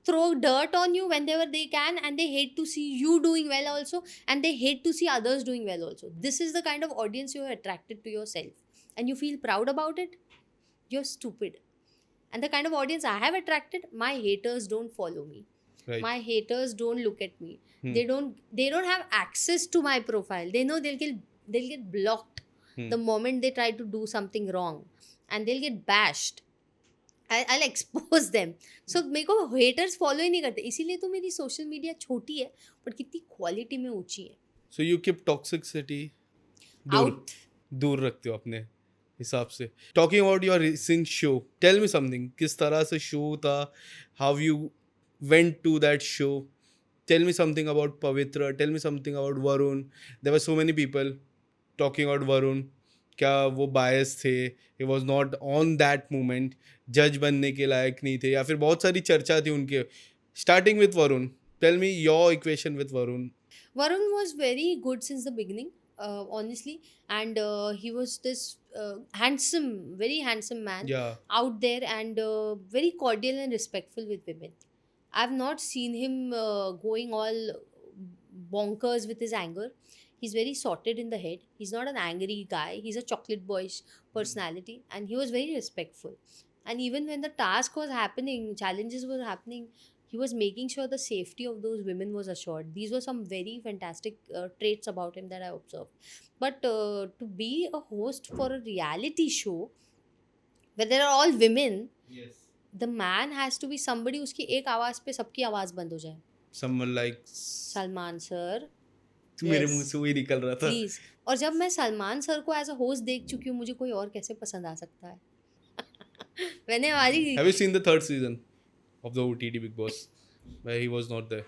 throw dirt on you whenever they can, and they hate to see you doing well also, and they hate to see others doing well also. This is the kind of audience you have attracted to yourself, and you feel proud about it. You're stupid. And the kind of audience I have attracted, my haters don't follow me. Right. My haters don't look at me. They don't have access to my profile. They know they'll get blocked the moment they try to do something wrong, and they'll get bashed. I'll expose them. So मेरे को haters follow ही नहीं करते, इसीलिए तो मेरी social media छोटी है पर कितनी क्वालिटी में ऊंची है। So you keep toxicity Out. दूर रखते हो अपने हिसाब से। Talking about your recent show, tell me something. किस तरह से शो था? How you went to that show? Tell me something about Pavitra. Tell me something about Varun. There were so many people talking about Varun. क्या वो बायस थे? He was not on that moment. जज बनने के लायक नहीं थे, या फिर बहुत सारी चर्चा थी उनके। Starting with Varun, Tell me your equation with Varun. Varun was very good since the beginning, honestly, and he was this handsome, very handsome man Yeah. out there, and very cordial and respectful with women. I've not seen him going all bonkers with his anger. He's very sorted in the head. He's not an angry guy. He's a chocolate boyish personality, and he was very respectful. And even when the task was happening, challenges were happening, he was making sure the safety of those women was assured. These were some very fantastic traits about him that I observed. But to be a host for a reality show where there are all women, Yes. the man has to be somebody उसकी एक आवाज़ पे सबकी आवाज़ बंद हो जाए. Someone like Salman sir, मेरे yes, मुंह से वही निकल रहा था. प्लीज. और जब मैं सलमान सर को एज अ होस्ट देख चुकी हूँ, मुझे कोई और कैसे पसंद आ सकता है. मैंने हमारी Have you seen the third season of the OTT Big Boss where he was not there?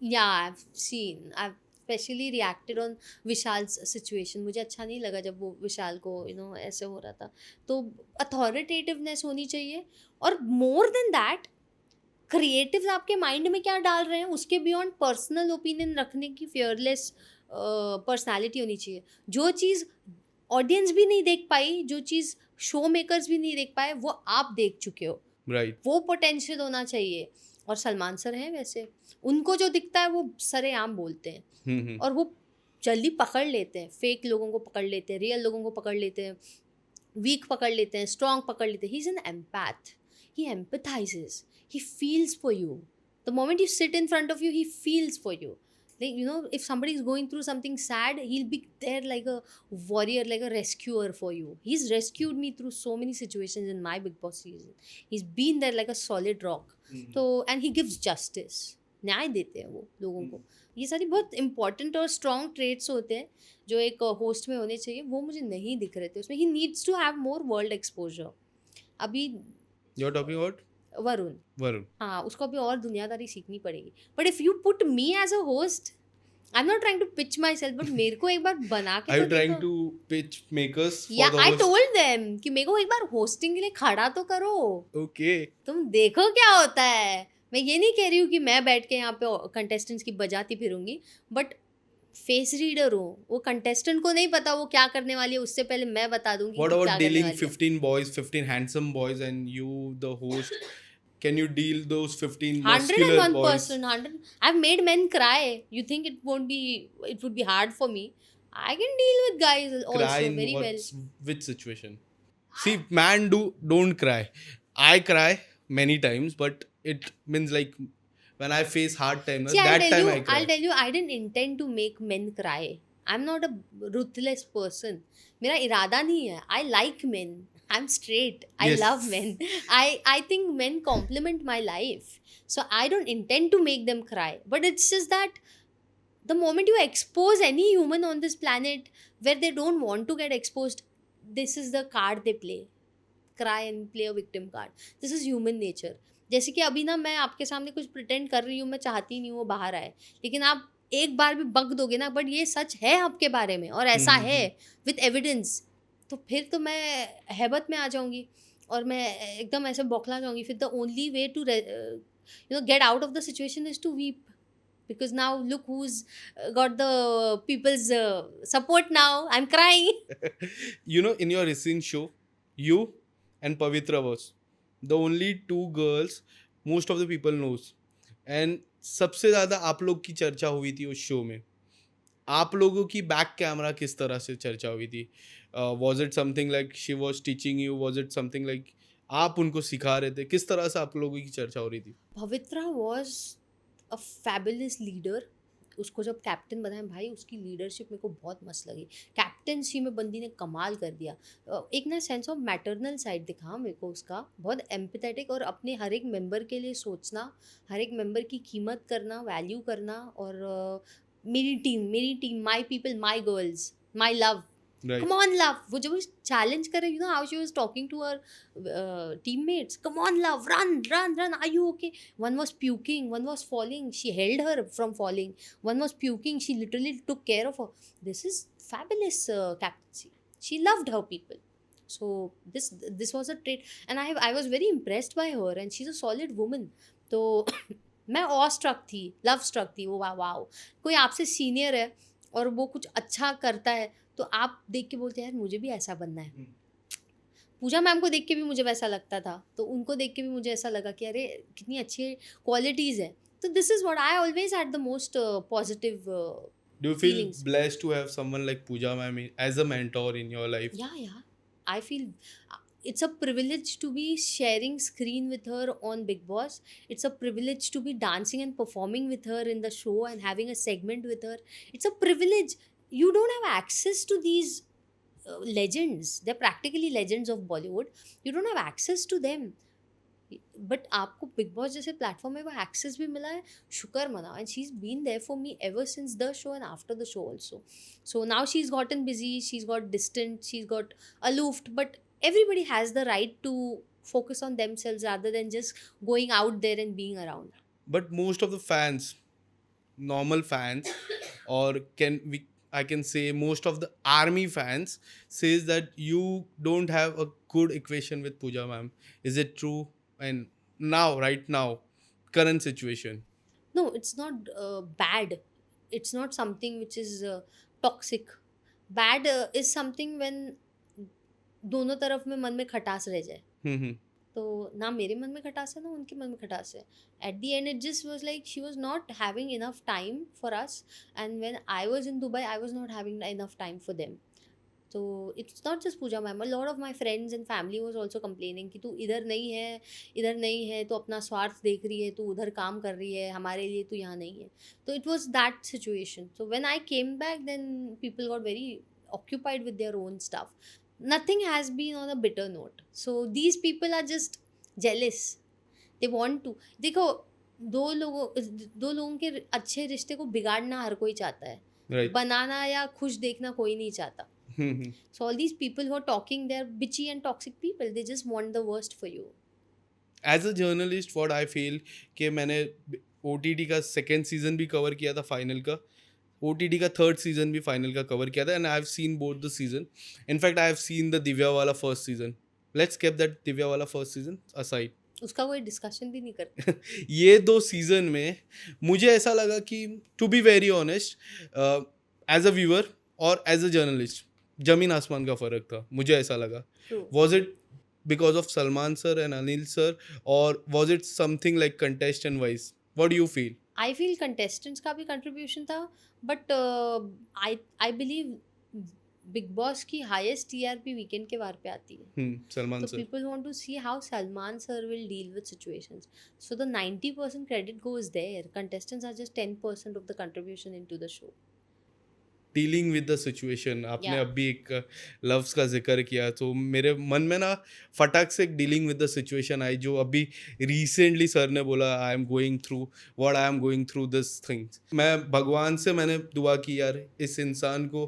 Yeah, I've seen. I've especially reacted on Vishal's situation. मुझे अच्छा नहीं लगा जब वो विशाल को ऐसे हो रहा था. तो अथॉरिटेटिवनेस होनी चाहिए, और मोर देन दैट क्रिएटिव्स आपके माइंड में क्या डाल रहे हैं उसके बियॉन्ड पर्सनल ओपिनियन रखने की फियरलेस पर्सनालिटी होनी चाहिए. जो चीज़ ऑडियंस भी नहीं देख पाई, जो चीज़ शो मेकर्स भी नहीं देख पाए, वो आप देख चुके हो. Right. वो पोटेंशियल होना चाहिए. और सलमान सर हैं वैसे, उनको जो दिखता है वो सरेआम बोलते हैं, Mm-hmm. और वो जल्दी पकड़ लेते हैं. फेक लोगों को पकड़ लेते हैं, रियल लोगों को पकड़ लेते हैं, वीक पकड़ लेते हैं, स्ट्रॉन्ग पकड़ लेते हैं. He is an empath. He empathizes. He feels for you. The moment you sit in front of you, he feels for you. Like, if somebody is going through something sad, he'll be there like a warrior, like a rescuer for you. He's rescued me through so many situations in my Big Boss season. He's been there like a solid rock. तो and he gives justice. न्याय देते हैं वो लोगों को. ये सारी बहुत इंपॉर्टेंट और स्ट्रॉन्ग ट्रेट्स होते हैं जो एक होस्ट में होने चाहिए. वो मुझे नहीं दिख रहे थे उसमें. He needs to have more world exposure. अभी You're talking about Varun, Varun. हाँ, उसको अभी और दुनियादारी सीखनी पड़ेगी. But if you put me as a host, I am not trying to pitch my myself मेरे को एक बार बना के Are you तो trying देखो. to pitch makers for या the I host? Told them कि मेरे को एक बार होस्टिंग के लिए खड़ा तो करो. Okay. तुम देखो क्या होता है. मैं ये नहीं कह रही हूँ कि मैं बैठ के यहाँ पे कंटेस्टेंट्स की बजाती फिरूंगी, बट फेस रीडर हूँ. वो कंटेस्टेंट को नहीं पता वो क्या करने वाली है, उससे पहले मैं बता दूंगी What कि क्या about करने dealing वाली है. 15 boys, 15 handsome boys, and you, the host, can you deal those 15 muscular boys? 101%. 100. I've made men cry. You think it would be hard for me? I can deal with guys also Cry in very well. which situation? See, man, don't cry. I cry many times, but it means like when I face hard times, See, that time I cry. I'll tell you, I didn't intend to make men cry. I'm not a ruthless person. मेरा इरादा नहीं है. I like men. I'm straight. I Yes. love men. I think men complement my life. So I don't intend to make them cry. But it's just that the moment you expose any human on this planet where they don't want to get exposed, this is the card they play. Cry and play a victim card. This is human nature. जैसे कि अभी ना मैं आपके सामने कुछ pretend कर रही हूँ, मैं चाहती नहीं हूँ वो बाहर आए, लेकिन आप एक बार भी बक दोगे ना, बट ये सच है आपके बारे में और ऐसा है विथ एविडेंस, तो फिर तो मैं हैबत में आ जाऊंगी और मैं एकदम ऐसे बौखला जाऊंगी. फिर the only way to get out of the situation is to weep, because now look who's got the people's support now. I'm crying. You know, in your recent show, you and Pavitra was the only two girls most of the people knows, and सबसे ज़्यादा आप लोग की चर्चा हुई थी उस show में. आप लोगों की बैक कैमरा किस तरह से चर्चा हुई थी? Was it something like she was teaching you? Was it something like आप उनको सिखा रहे थे? किस तरह से आप लोगों की चर्चा हो रही थी? Pavitra was a fabulous leader. उसको जब कैप्टन बनाया भाई, उसकी लीडरशिप मेरे को बहुत मस्त लगी. कैप्टनसी में बंदी ने कमाल कर दिया. एक ना सेंस ऑफ मैटरनल साइड दिखा मेरे को उसका, बहुत एम्पैथेटिक, और अपने हर एक मेंबर के लिए सोचना, हर एक मेंबर की कीमत करना, वैल्यू करना. और मेरी team, my people, my girls, my love. Right. Come on, love. वो जब चैलेंज कर रही, how she was talking to her teammates. Come on, love, run. Are you okay? One was puking, one was falling. She held her from falling. One was puking. She literally took care of her. This is fabulous captaincy. She loved her people. So this was a trait, and I was very impressed by her. And she's a solid woman. So मैं ऑ struck थी, love struck थी, वो वाह wow! कोई आपसे senior है और वो कुछ अच्छा करता है, तो आप देख के बोलते हैं यार मुझे भी ऐसा बनना है। पूजा मैम को देख के भी मुझे वैसा लगता था, तो उनको देख के भी मुझे ऐसा लगा कि अरे कितनी अच्छी क्वालिटीज़ हैं। तो this is what I always had the most positive Do you feel feelings. blessed to have someone like Pooja ma'am as a mentor in your life? Yeah. I feel it's a privilege to be sharing screen with her on Big Boss. It's a privilege to be dancing and performing with her in the show and having a segment with her. It's a privilege. You don't have access to these legends. They're practically legends of Bollywood. You don't have access to them. But आपको Bigg Boss जैसे platform में वो access भी मिला है, शुक्र मनाओ। And she is been there for me ever since the show and after the show also. So now she is gotten busy, she is got distant, she is got aloofed, but everybody has the right to focus on themselves rather than just going out there and being around. But most of the fans, normal fans, or can we I can say most of the army fans says that you don't have a good equation with Pooja ma'am. Is it true? And now, right now, current situation. No, it's not bad. It's not something which is toxic. Bad is something when दोनों तरफ में मन में खटास रह जाए। Hmm. तो ना मेरे मन में खटास है ना उनके मन में खटास है। At the end it just was like she was not having enough time for us, and when I was in Dubai I was not having enough time for them. तो it's not just Pooja ma'am, a lot of my friends and family was also complaining कि तू इधर नहीं है, तो अपना स्वार्थ देख रही है, तू उधर काम कर रही है, हमारे लिए तू यहाँ नहीं है। तो it was that situation. So when I came back then people got very occupied with their own stuff. Nothing has been on a bitter note. So these people are just jealous. They want to. देखो, दो लोगों के अच्छे रिश्ते को बिगाड़ना हर कोई चाहता है, Right. बनाना या खुश देखना कोई नहीं चाहता। Hmm. So all these people who are talking, they're bitchy and toxic people. They just want the worst for you. As a journalist, what I feel कि मैंने OTT का सेकेंड सीजन भी कवर किया था फाइनल का, OTT का third season भी final का कवर किया था, and I have seen both the season. In fact I have seen the Divya वाला first season. Let's keep that Divya वाला फर्स्ट सीजन असाइड। उसका कोई डिस्कशन भी नहीं करते। ये दो सीजन में मुझे ऐसा लगा कि to be very honest, as a viewer और एज अ जर्नलिस्ट, जमीन आसमान का फ़र्क था, मुझे ऐसा लगा। True. Was it because of Salman sir and Anil sir, और was it something like contestant wise? What do you feel? I feel contestants का भी कंट्रीब्यूशन था, but I believe Bigg Boss की हाईएस्ट टीआरपी वीकेंड के वार पे आती है। Salman So sir. people want to see how Salman sir will deal with situations. So the 90% credit goes there. Contestants are just 10% of the contribution into the show. Dealing with the situation, आपने Yeah. अभी एक loves का जिक्र किया, तो मेरे मन में ना फटाक से एक डीलिंग विद द सिचुएशन आई, जो अभी रिसेंटली सर ने बोला, आई am going through what I am going through this things. मैं भगवान से मैंने दुआ की, यार इस इंसान को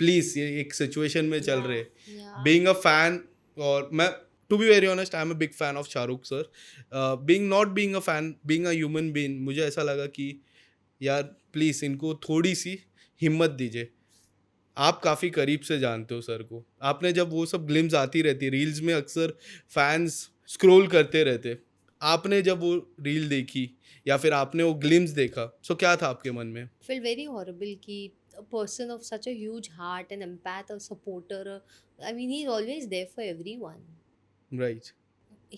प्लीज़, ये एक सिचुएशन में चल रहे, Yeah. बीइंग अ फैन, और मैं to be very honest I am a big fan of Shahrukh sir, being a fan, being a human being, मुझे ऐसा लगा कि यार प्लीज़ इनको थोड़ी सी हिम्मत दीजिए। आप काफ़ी करीब से जानते हो सर को, आपने जब वो सब ग्लिम्स आती रहती रील्स में, अक्सर फैंस स्क्रॉल करते रहते, आपने जब वो रील देखी या फिर आपने वो ग्लिम्स देखा, सो क्या था आपके मन में? Feel very horrible कि a person of such a huge heart, an empath, a supporter. I mean, he's always there for everyone. Right.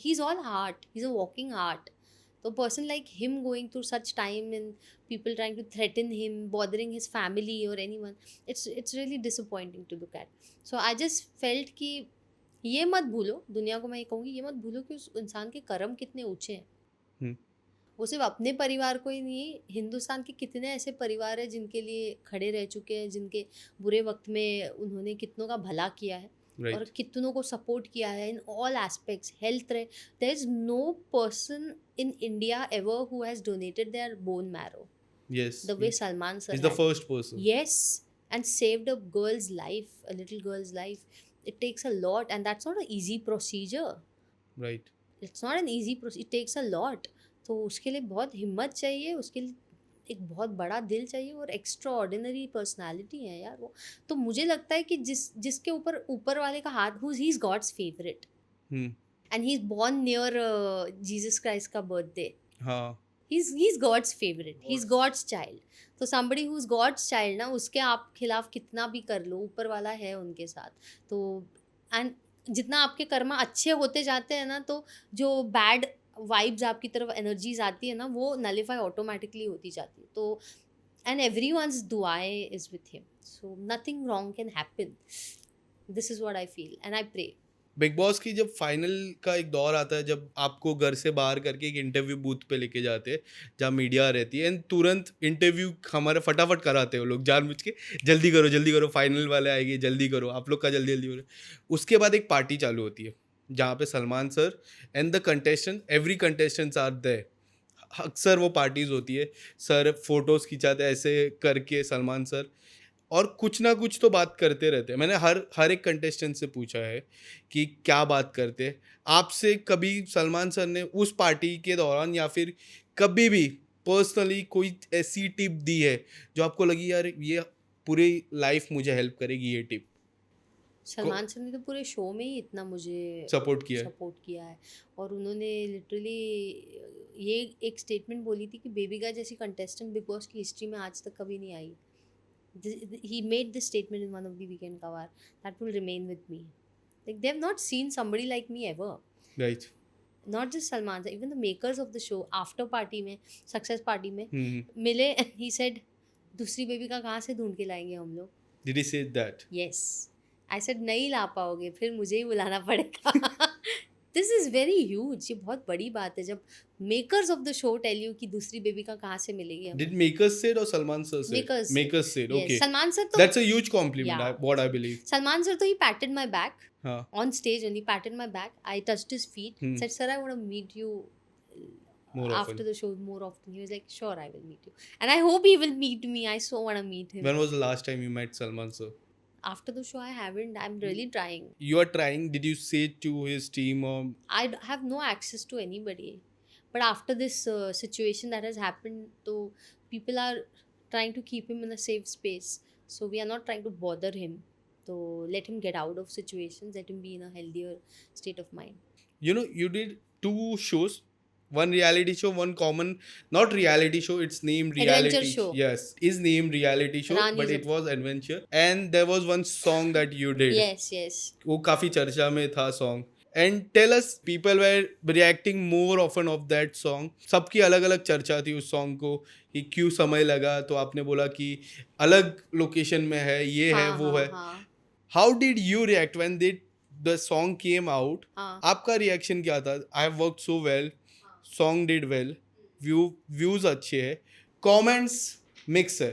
He's all heart. He's a walking heart. So a person like him going through such time and people trying to threaten him, bothering his family or anyone, it's really disappointing to look at. So I just felt कि ये मत भूलो, दुनिया को मैं ये कहूँगी, ये मत भूलो कि उस इंसान के कर्म कितने ऊंचे हैं। हम्म। वो सिर्फ अपने परिवार को ही नहीं, हिंदुस्तान के कितने ऐसे परिवार हैं जिनके लिए खड़े रह चुके हैं, जिनके बुरे वक्त में उन्होंने कितनों का भला किया है और राइट। कितनों को सपोर्ट किया है इन ऑल एस्पेक्ट्स। हेल्थ रहे, there is no person in India ever who has donated their bone marrow yes, the way Salman sir is the had. First person. Yes, and saved a girl's life, a little girl's life. It takes a lot, and that's not an easy procedure. Right. It's not an easy procedure. It takes a lot. तो उसके लिए बहुत हिम्मत चाहिए, उसके लिए एक बहुत बड़ा दिल चाहिए और एक्स्ट्रा ऑर्डिनरी पर्सनैलिटी है यार वो। तो मुझे लगता है कि जिसके ऊपर वाले का हाथ, he is God's favourite hmm. And he is born near Jesus Christ का बर्थडे। हाँ। he's God's favorite, he's God's child. तो somebody who's God's child ना, उसके आप खिलाफ कितना भी कर लो, ऊपर वाला है उनके साथ. तो एंड जितना आपके कर्मा अच्छे होते जाते हैं ना, तो जो बैड वाइब्स आपकी तरफ एनर्जीज आती है ना, वो नलीफाई ऑटोमेटिकली होती जाती है. तो and everyone's duae is with him, so nothing wrong can happen. This is what I feel and I pray. Big Boss की जब फाइनल का एक दौर आता है, जब आपको घर से बाहर करके एक इंटरव्यू बूथ पे लेके जाते हैं जहाँ मीडिया रहती है, एंड तुरंत इंटरव्यू हमारे फटाफट कराते हैं वो लोग जानबूझ के, जल्दी करो फाइनल वाले आएंगे, जल्दी करो आप लोग का, जल्दी जल्दी हो रहा है. उसके बाद एक पार्टी चालू होती है जहाँ पे Salman sir and the contestant, every contestants are there. अक्सर वो पार्टीज होती है, सर फोटोज खिंचाते हैं ऐसे करके सलमान सर, और कुछ ना कुछ तो बात करते रहते हैं. मैंने हर एक कंटेस्टेंट से पूछा है कि क्या बात करते हैं. आपसे कभी सलमान सर ने उस पार्टी के दौरान या फिर कभी भी पर्सनली कोई ऐसी टिप दी है जो आपको लगी यार ये पूरी लाइफ मुझे हेल्प करेगी ये टिप? सलमान सर ने तो पूरे शो में ही इतना मुझे सपोर्ट किया है. सपोर्ट किया है. और उन्होंने लिटरली ये एक स्टेटमेंट बोली थी कि बेबी गर्ल जैसी कंटेस्टेंट बिग बॉस की हिस्ट्री में आज तक कभी नहीं आई. He made this statement in one of the weekend cover that will remain with me. Like they have not seen somebody like me ever. Right. Not just Salman sir, even the makers of the show after party में, success party में Hmm. मिले and he said दूसरी baby का कहाँ से ढूंढ के लाएंगे हम लोग. Did he say that? Yes. I said नहीं ला पाओगे, फिर मुझे ही बुलाना पड़ेगा. This is very huge. ये बहुत बड़ी बात है जब makers of the show tell you कि दूसरी बेबी का कहाँ से मिलेगी हमें. Did makers said or Salman sir said? Makers. Makers said. Yes. Okay. Salman sir तो That's a huge compliment. Yeah. What I believe. Salman sir तो he patted my back हाँ. on stage and he patted my back. I touched his feet. Said, "Sir, I want to meet you More after often. the show more often." He was like, "Sure, I will meet you." And I hope he will meet me. I so want to meet him. When was the last time you met Salman sir? After the show, I haven't. I'm really trying. You are trying. Did you say to his team or? Have no access to anybody. But after this situation that has happened, so people are trying to keep him in a safe space. So we are not trying to bother him. So let him get out of situations. Let him be in a healthier state of mind. You know, you did 2 shows. One reality show, one common, not reality show, it's named reality. Adventure show. Yes, is named reality show, Rani's but it was adventure. And there was one song that you did. Yes, yes. वो काफी चर्चा में था song. And tell us, people were reacting more often of that song. सबकी अलग अलग चर्चा थी उस song को कि क्यों समय लगा, तो आपने बोला कि अलग लोकेशन में है, ये है, वो है. How did you react when the song came out? आपका रिएक्शन क्या था? I have worked so well. Song did well, views अच्छे है, कमेंट्स मिक्स है.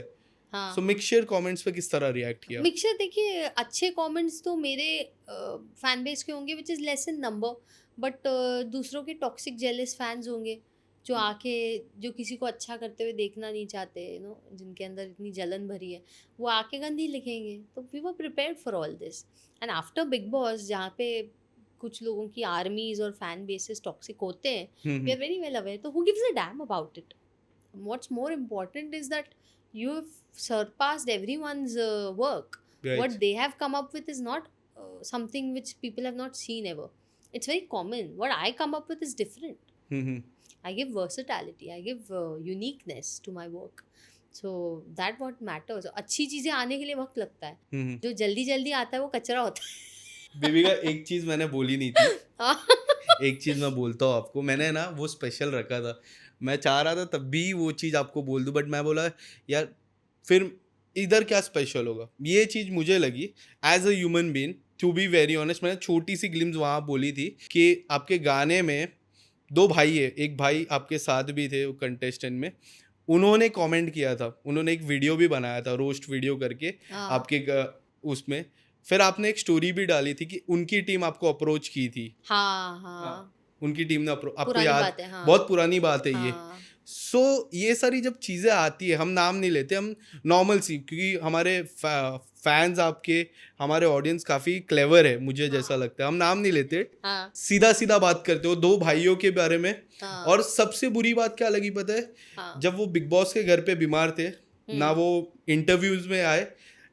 सो मिक्सचर कमेंट्स पे किस तरह रिएक्ट किया? मिक्सचर देखिए, अच्छे कमेंट्स तो मेरे फैन बेस के होंगे which is less in number, but दूसरों के टॉक्सिक जेलस फैंस होंगे जो आके जो किसी को अच्छा करते हुए देखना नहीं चाहते, यू नो, जिनके अंदर इतनी जलन भरी है, वो आके गंदी लिखेंगे. तो we were prepared for all this. And after Bigg Boss जहाँ पे कुछ लोगों की आर्मीज और फैन बेसिस टॉक्सिक होते हैं, we are very well aware. तो who gives a damn about it? What's more important is that you have surpassed everyone's work. Right. What they have come up with is not something which people have not seen ever. It's very common. What I come up with is different. I give versatility. I give uniqueness to my work. So that what matters. अच्छी चीज़ें आने के लिए वक्त लगता है. जो जल्दी जल्दी आता है वो कचरा होता है. बेबी का एक चीज़ मैंने बोली नहीं थी. एक चीज़ मैं बोलता हूँ आपको. मैंने ना वो स्पेशल रखा था. मैं चाह रहा था तब भी वो चीज़ आपको बोल दूँ, बट मैं बोला यार फिर इधर क्या स्पेशल होगा. ये चीज़ मुझे लगी as a human being, to be very honest. मैंने छोटी सी ग्लिम्स वहाँ बोली थी कि आपके गाने में 2 भाई है, एक भाई आपके साथ भी थे वो कंटेस्टेंट में, उन्होंने कमेंट किया था, उन्होंने एक वीडियो भी बनाया था, रोस्ट वीडियो करके आपके उसमें. फिर आपने एक स्टोरी भी डाली थी कि उनकी टीम आपको अप्रोच की थी. हाँ. उनकी टीम ने आपको याद, हाँ. बहुत पुरानी बात है ये. सो ये सारी जब चीज़ें आती है, हम नाम नहीं लेते, हम नॉर्मल सी, क्योंकि हमारे फैंस आपके, हमारे ऑडियंस काफ़ी क्लेवर है, मुझे जैसा लगता है. हम नाम नहीं लेते, सीधा सीधा बात करते हो 2 भाइयों के बारे में. और सबसे बुरी बात क्या लगी पता है? जब वो बिग बॉस के घर पे बीमार थे ना, वो इंटरव्यूज में आए,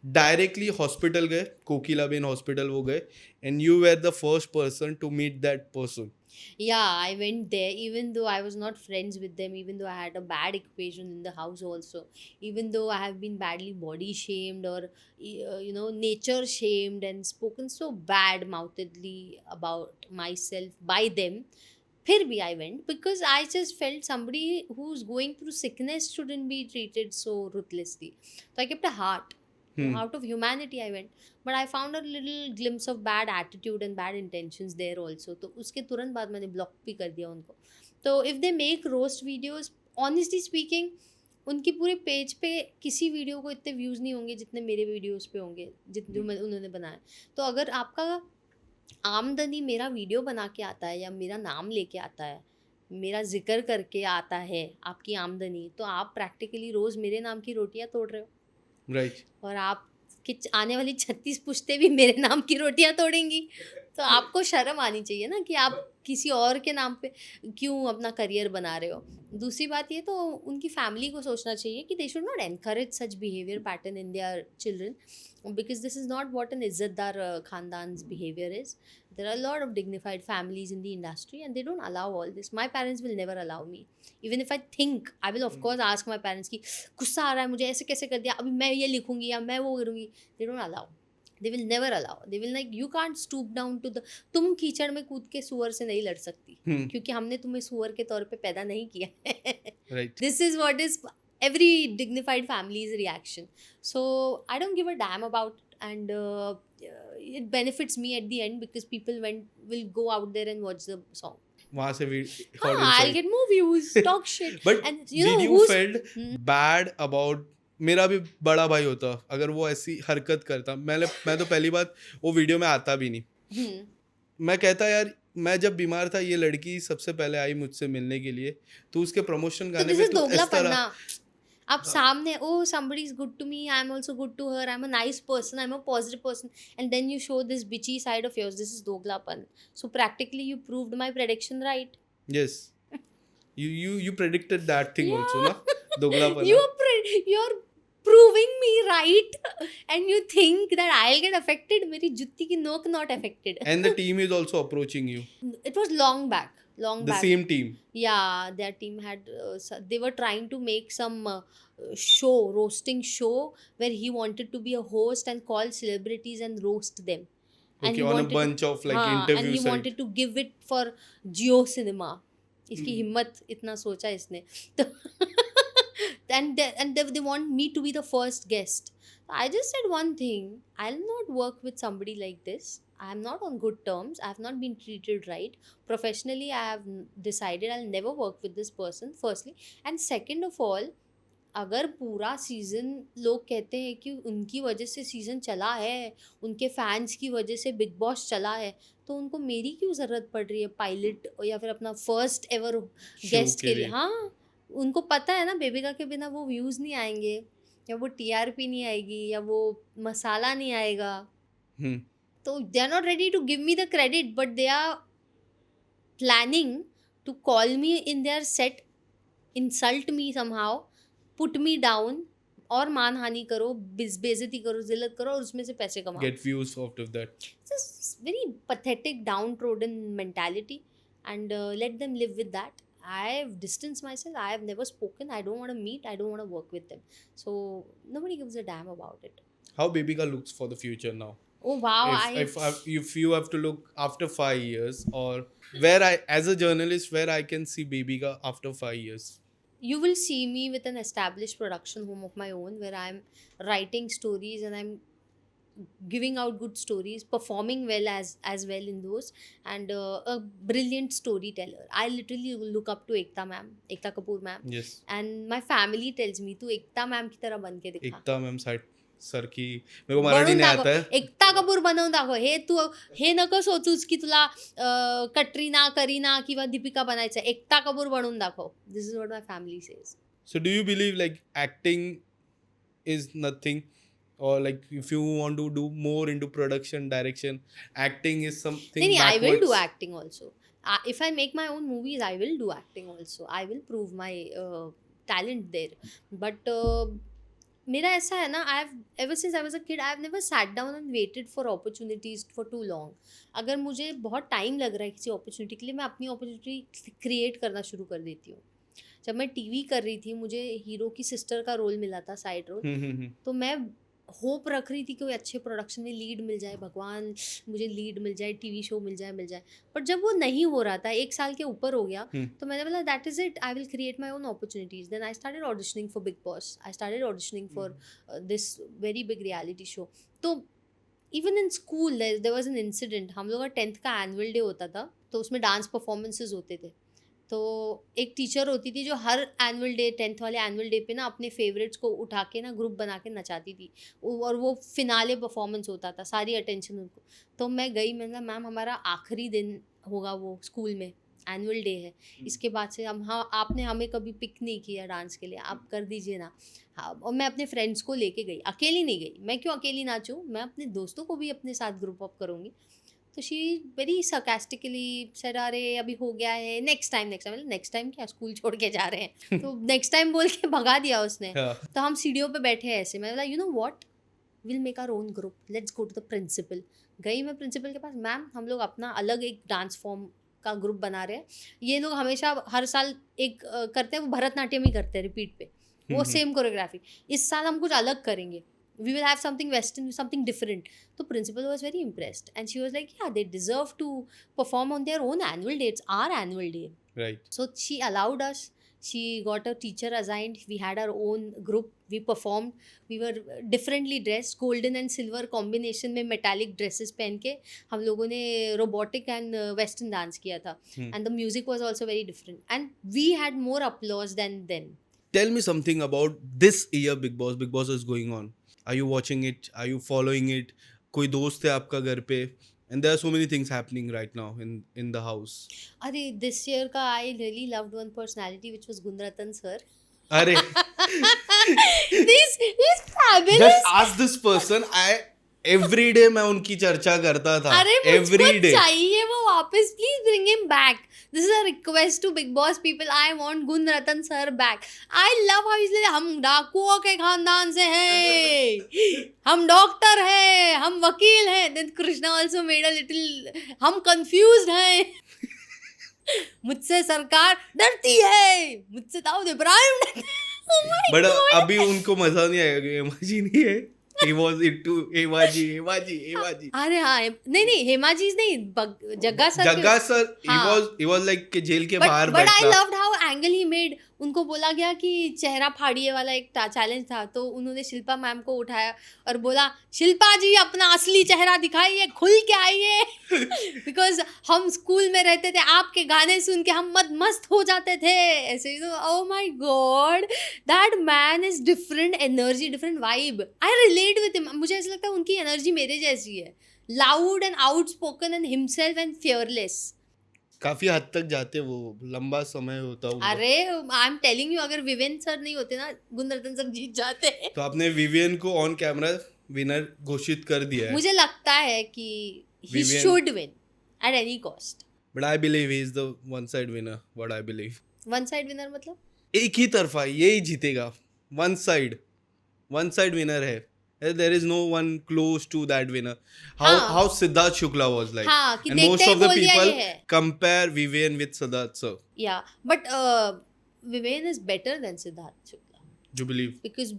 डायरेक्टली हॉस्पिटल गए, कोकिलाबेन हॉस्पिटल वो गए, and you were the first person to meet that person. Yeah, I went there even though I was not friends with them, even though I had a bad equation in the house also, even though I have been badly body shamed or nature shamed and spoken so bad mouthedly about myself by them. फिर भी I went because I just felt somebody who's going through sickness shouldn't be treated so ruthlessly. So I kept a heart. Hmm. Out of humanity I went. But I found a little glimpse of bad attitude and bad intentions there also. तो उसके तुरंत बाद मैंने block भी कर दिया उनको. तो if they make roast videos, honestly speaking, उनकी पूरे पेज पे किसी वीडियो को इतने व्यूज़ नहीं होंगे जितने मेरे वीडियोस पे होंगे, जितने जो उन्होंने बनाया. तो अगर आपका आमदनी मेरा वीडियो बना के आता है या मेरा नाम लेके आता है, मेरा ज़िक्र करके आता है आपकी आमदनी, तो आप प्रैक्टिकली रोज़ मेरे नाम की रोटियाँ तोड़ रहे हो. राइट. और आप कि आने वाली 36 पुश्तें भी मेरे नाम की रोटियां तोड़ेंगी. तो आपको शर्म आनी चाहिए ना कि आप किसी और के नाम पे क्यों अपना करियर बना रहे हो. दूसरी बात ये तो उनकी फैमिली को सोचना चाहिए कि they should not encourage such behavior pattern in their children, because this is not what an इज्जतदार खानदान's behavior is. There are a lot of dignified families in the industry and they don't allow all this. My parents will never allow me. Even if I think, I will of course ask my parents कि गुस्सा आ रहा है मुझे, ऐसे कैसे कर दिया, अभी मैं ये लिखूंगी या मैं वो करूँगी. They don't allow. They will never allow. They will like, you can't stoop down to the. तुम कीचड़ में कूद के सुअर से नहीं लड़ सकती, क्योंकि हमने तुम्हें सुअर के तौर पे पैदा नहीं किया है. Right. This is what is every dignified family's reaction. So I don't give a damn about, and it benefits me at the end because people will go out there and watch the song. वहां से भी I'll get more views, talk shit. But And you know did you who's felt bad about, मेरा भी बड़ा भाई होता अगर वो ऐसी हरकत करता, मैं तो पहली बात वो वीडियो में आता भी नहीं. Hmm. मैं कहता यार, मैं जब बीमार था ये लड़की सबसे पहले आई मुझसे मिलने के लिए, तो उसके प्रमोशन तो गाने दिस में इज तो इस दोगलापन तरह. ना. आप सामने oh somebody is good to me, I am also good to her, I'm a nice person, I'm a positive person, and then you show this bitchy side of yours. This is doglapan. So practically you proved my prediction right. Yes, you predicted that thing also na, दोगलापन. You're proving me right and you think that I'll get affected. मेरी जुत्ती की नोक not affected. And the team is also approaching you, It was long back. the same team. Yeah, their team had they were trying to make some roasting show where he wanted to be a host and call celebrities and roast them. And Okay, he on a wanted bunch of like and interview he site. wanted to give it for Jio Cinema. इसकी हिम्मत इतना सोचा इसने तो and they want me to be the first guest. I just said one thing: I'll not work with somebody like this. I am not on good terms. I have not been treated right professionally. I have decided I'll never work with this person, firstly, and second of all, अगर पूरा season लोग कहते हैं कि उनकी वजह से season चला है, उनके फैंस की वजह से बिग बॉस चला है, तो उनको मेरी क्यों ज़रूरत पड़ रही है पायलट या फिर अपना फर्स्ट एवर गेस्ट के के लिए. लिए. हाँ, उनको पता है ना बेबिका के बिना वो व्यूज़ नहीं आएंगे, या वो टीआरपी नहीं आएगी, या वो मसाला नहीं आएगा. Hmm. तो they are not ready to give me the credit, but they are planning to call me in their set, insult me somehow, put me down और मानहानि करो, बेइज्जती करो, जिल्लत करो और उसमें से पैसे कमाओ. Get views out of that. It's a very pathetic, downtrodden mentality, and let them live with that. I've distanced myself. I have never spoken. I don't want to meet. I don't want to work with them. So nobody gives a damn about it. How Babika looks for the future now? Oh wow! If you have to look after 5 years, or where I, as a journalist, where I can see Babika after 5 years. You will see me with an established production home of my own, where I'm writing stories and I'm giving out good stories, performing well as well in those, and a brilliant storyteller. I literally look up to Ekta Kapoor ma'am, Yes. and my family tells me तू एकता ma'am की तरह बन के दिखा. एकता ma'am sir की मेरे को मराठी बनवून नहीं दाखव, आता है. एकता कपूर बनवून दाखव. हे नको सोचूस की तुला कटरीना, करीना किंवा दीपिका बनायचं, एकता कपूर बनवून दाखव. This is what my family says. So do you believe like acting is nothing, or like if you want to do more into production direction, acting is something I will backwards? do acting also. If I make my own movies, I will do acting also. I will prove my talent there. But मेरा ऐसा है ना, I have ever since I was a kid, I have never sat down and waited for opportunities for too long. अगर मुझे बहुत time लग रहा है किसी अपॉर्चुनिटी के लिए, मैं अपनी अपॉर्चुनिटी क्रिएट करना शुरू कर देती हूँ. जब मैं टीवी कर रही थी, मुझे हीरो की सिस्टर का रोल मिला था, साइड रोल. हम्म. तो मैं होप रख रही थी कि कोई अच्छे प्रोडक्शन में लीड मिल जाए, भगवान मुझे लीड मिल जाए, टीवी शो मिल जाए. पर जब वो नहीं हो रहा था, 1 साल के ऊपर हो गया, हम्म. तो मैंने बोला that is it, I will create my own opportunities. Then I started auditioning for Bigg Boss, I started auditioning for this very big reality show. तो even in school there was an incident. हम लोग का 10th का annual day होता था, तो उसमें dance performances होते थे. तो एक टीचर होती थी जो हर एनुअल डे, 10th वाले एनुअल डे पे ना अपने फेवरेट्स को उठा के ना ग्रुप बना के नचाती थी. और वो फिनाले परफॉर्मेंस होता था, सारी अटेंशन उनको. तो मैं गई, मैंने कहा मैम हमारा आखिरी दिन होगा वो स्कूल में, एनुअल डे है, इसके बाद से हम, हाँ आपने हमें कभी पिक नहीं किया डांस के लिए, आप कर दीजिए ना. हाँ, और मैं अपने फ्रेंड्स को लेके गई, अकेली नहीं गई. मैं क्यों अकेली नाचूं, मैं अपने दोस्तों को भी अपने साथ ग्रुप अप करूँगी. तो शी वेरी sarcastically said अरे अभी हो गया है, नेक्स्ट टाइम. नेक्स्ट टाइम क्या, स्कूल छोड़ के जा रहे हैं. तो नेक्स्ट टाइम बोल के भगा दिया उसने. हाँ. तो हम सीढ़ियों पे बैठे हैं ऐसे, मैंने बोला you know what, will make our own group, let's go to the principal. गई मैं प्रिंसिपल के पास, मैम हम लोग अपना अलग एक डांस फॉर्म का ग्रुप बना रहे हैं. ये लोग हमेशा हर साल एक करते हैं, वो भरतनाट्यम ही करते हैं रिपीट पे, वो सेम कोरियोग्राफी. इस साल हम कुछ अलग करेंगे, we will have something western, something different. The principal was very impressed and she was like, yeah, they deserve to perform on their own annual day, it's our annual day. Right. So she allowed us, she got a teacher assigned, we had our own group, we performed, we were differently dressed, golden and silver combination में metallic dresses पहन के हम लोगों ने robotic and western dance किया था. And the music was also very different and we had more applause than them. Tell me something about this year Big Boss. Big Boss is going on. Are you watching it? Are you following it? कोई दोस्त है आपका घर पे? And there are so many things happening right now in the house. अरे this year का I really loved one personality which was Gundratan sir. अरे He's fabulous. just ask this person. every day मैं उनकी चर्चा करता था. अरे मुझको every day. चाहिए वो वापस, please bring him back. This is a request to Big Boss people. I want Gundratan sir back. I love how he's like, हम डाकुओं के खानदान से हैं, हम डॉक्टर हैं, हम वकील हैं. Then Krishna also made a little, हम confused हैं. मुझसे सरकार डरती है, मुझसे दाऊद इब्राहिम डरते हैं. Oh my But God. अभी उनको मजा नहीं आएगा, इमेजी नहीं है. He was into Hemaji. अरे हाँ, नहीं हेमाजी नहीं, जग्गा सर. जग्गा सर, हाँ. he was like कि जेल के But बाहर I बैठा. loved how angle he made. उनको बोला गया कि चेहरा फाड़िए वाला एक चैलेंज था, तो उन्होंने शिल्पा मैम को उठाया और बोला शिल्पा जी अपना असली चेहरा दिखाइए, खुल के आइए. बिकॉज हम स्कूल में रहते थे, आपके गाने सुन के हम मस्त हो जाते थे ऐसे. Oh my God, that man is different energy, different vibe. I relate with him. मुझे ऐसा लगता है उनकी एनर्जी मेरे जैसी है, loud and outspoken and himself and fearless. काफी हद तक जाते, वो लंबा समय होता उनका. अरे आई एम टेलिंग यू, अगर विवेन सर नहीं होते ना, गुणरत्न सर जीत जाते. तो आपने विवियन को ऑन कैमरा विनर घोषित कर दिया है. मुझे लगता है कि he Vivian- should win at any cost. But I believe he is the one side winner. What I believe, One side winner मतलब? एक ही तरफा यही जीतेगा. वन साइड विनर है. there is no one close to that winner. हाँ. how Siddharth Shukla was like. हाँ, कि And देखते most ही of the बोल दिया people ये है. compare Vivian with Siddharth sir. Yeah, but Vivian is better than Siddharth Shukla You believe? because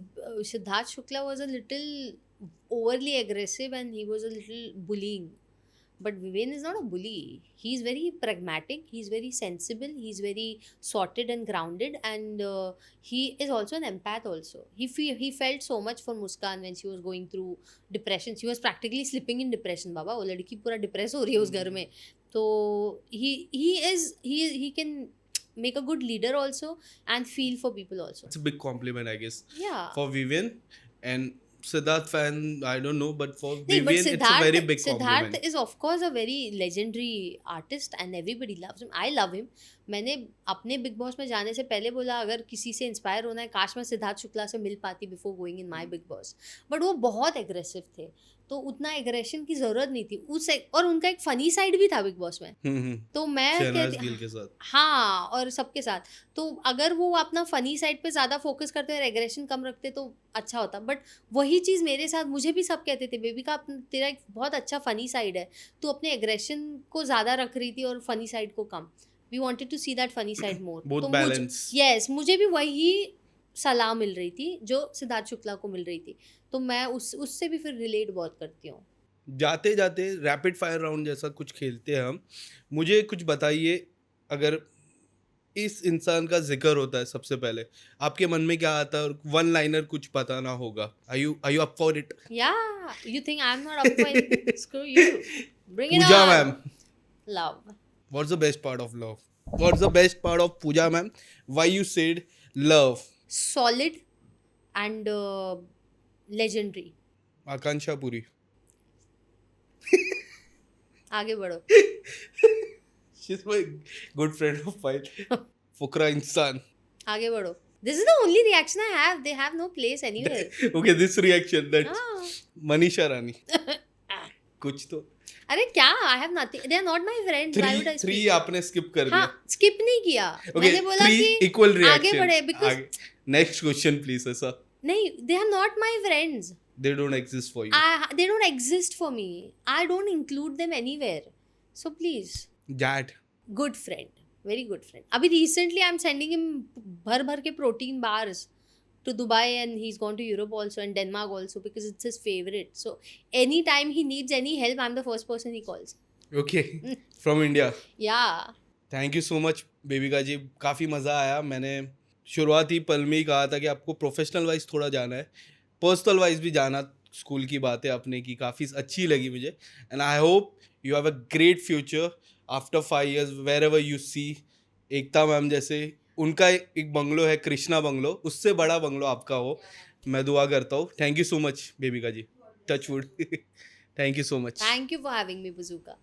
Siddharth Shukla was a little overly aggressive and he was a little bullying. But Vivian is not a bully. He's very pragmatic. He's very sensible. He's very sorted and grounded. And he is also an empath also. He felt so much for Muskan when she was going through depression. She was practically slipping in depression. बाबा वो लड़की पूरा depress हो रही है उस घर में. तो he can make a good leader also and feel for people also. It's a big compliment, I guess, Yeah. for Vivian. And Siddharth fan, I don't know, but for नहीं, but Vivian, it's a very big Siddharth compliment. is of course a very legendary artist and everybody loves him. I love him, मैंने अपने big boss में जाने से पहले बोला अगर किसी से इंस्पायर होना है काश मैं सिद्धार्थ शुक्ला से मिल पाती before going in my big boss, but वो बहुत एग्रेसिव थे, तो उतना एग्रेशन की ज़रूरत नहीं थी उस और उनका एक फ़नी साइड भी था बिग बॉस में, तो मैं शहनाज कहती गिल के साथ। हाँ, और सबके साथ। तो अगर वो अपना फ़नी साइड पे ज़्यादा फ़ोकस करते और एग्रेशन कम रखते तो अच्छा होता। बट वही चीज़ मेरे साथ मुझे भी सब कहते थे, बेबी का तेरा एक बहुत अच्छा फ़नी साइड है। तू अपने एग्रेशन को ज़्यादा रख रही थी और फ़नी साइड को कम। We wanted to see that funny side more. Both तो बैलेंस। मुझे भी वही सलाह मिल रही थी जो सिद्धार्थ शुक्ला को मिल रही थी। तो मैं उससे भी फिर रिलेट बहुत करती हूँ। जाते जाते रैपिड फायर राउंड जैसा कुछ खेलते हैं हम। मुझे कुछ बताइए, अगर इस इंसान का जिक्र होता है सबसे पहले आपके मन में क्या आता है, और वन लाइनर कुछ बताना होगा। Are you up for it? Yeah, you think I'm not up for anything? Screw you. Bring it Pooja on. Ma'am, Love. What's the best part of love? What's the best part of Pooja ma'am? Why you said love? Solid and legendary. Akanksha Puri. आगे बढ़ो. She's my good friend of mine. फुकरा इंसान। आगे बढ़ो. This is the only reaction I have. They have no place anywhere. Okay, this reaction, that's हाँ. मनीषा रानी। कुछ तो अरे क्या? I have nothing. They are not my friends. Why would I three speak? आपने skip कर दिया। हाँ, skip नहीं किया. Okay, मैंने बोला थ्री कि इक्वल आगे रिएक्शन। बढ़े because नेक्स्ट क्वेश्चन प्लीज। ऐसा नहीं, they are not my friends. they don't exist for you. They don't exist for me. I don't include them anywhere. So please. That Good friend, very good friend. अभी recently I'm sending him भर के protein bars to Dubai, and he's gone to Europe also and Denmark also because it's his favorite. So anytime he needs any help, I'm the first person he calls. okay from India. Yeah. Thank you so much Bebika ji, काफ़ी मज़ा आया। मैंने शुरुआती पल में ही कहा था कि आपको प्रोफेशनल वाइज थोड़ा जाना है, पर्सनल वाइज भी जाना। स्कूल की बातें आपने की, काफ़ी अच्छी लगी मुझे। And I hope you have a great future after 5 years wherever you see. Ekta ma'am जैसे उनका एक बंगलो है, कृष्णा बंगलो, उससे बड़ा बंगलो आपका हो, मैं दुआ करता हूँ। Thank you so much Bebika ji, touch wood. Thank you so much. Thank you for having me, Bazooka.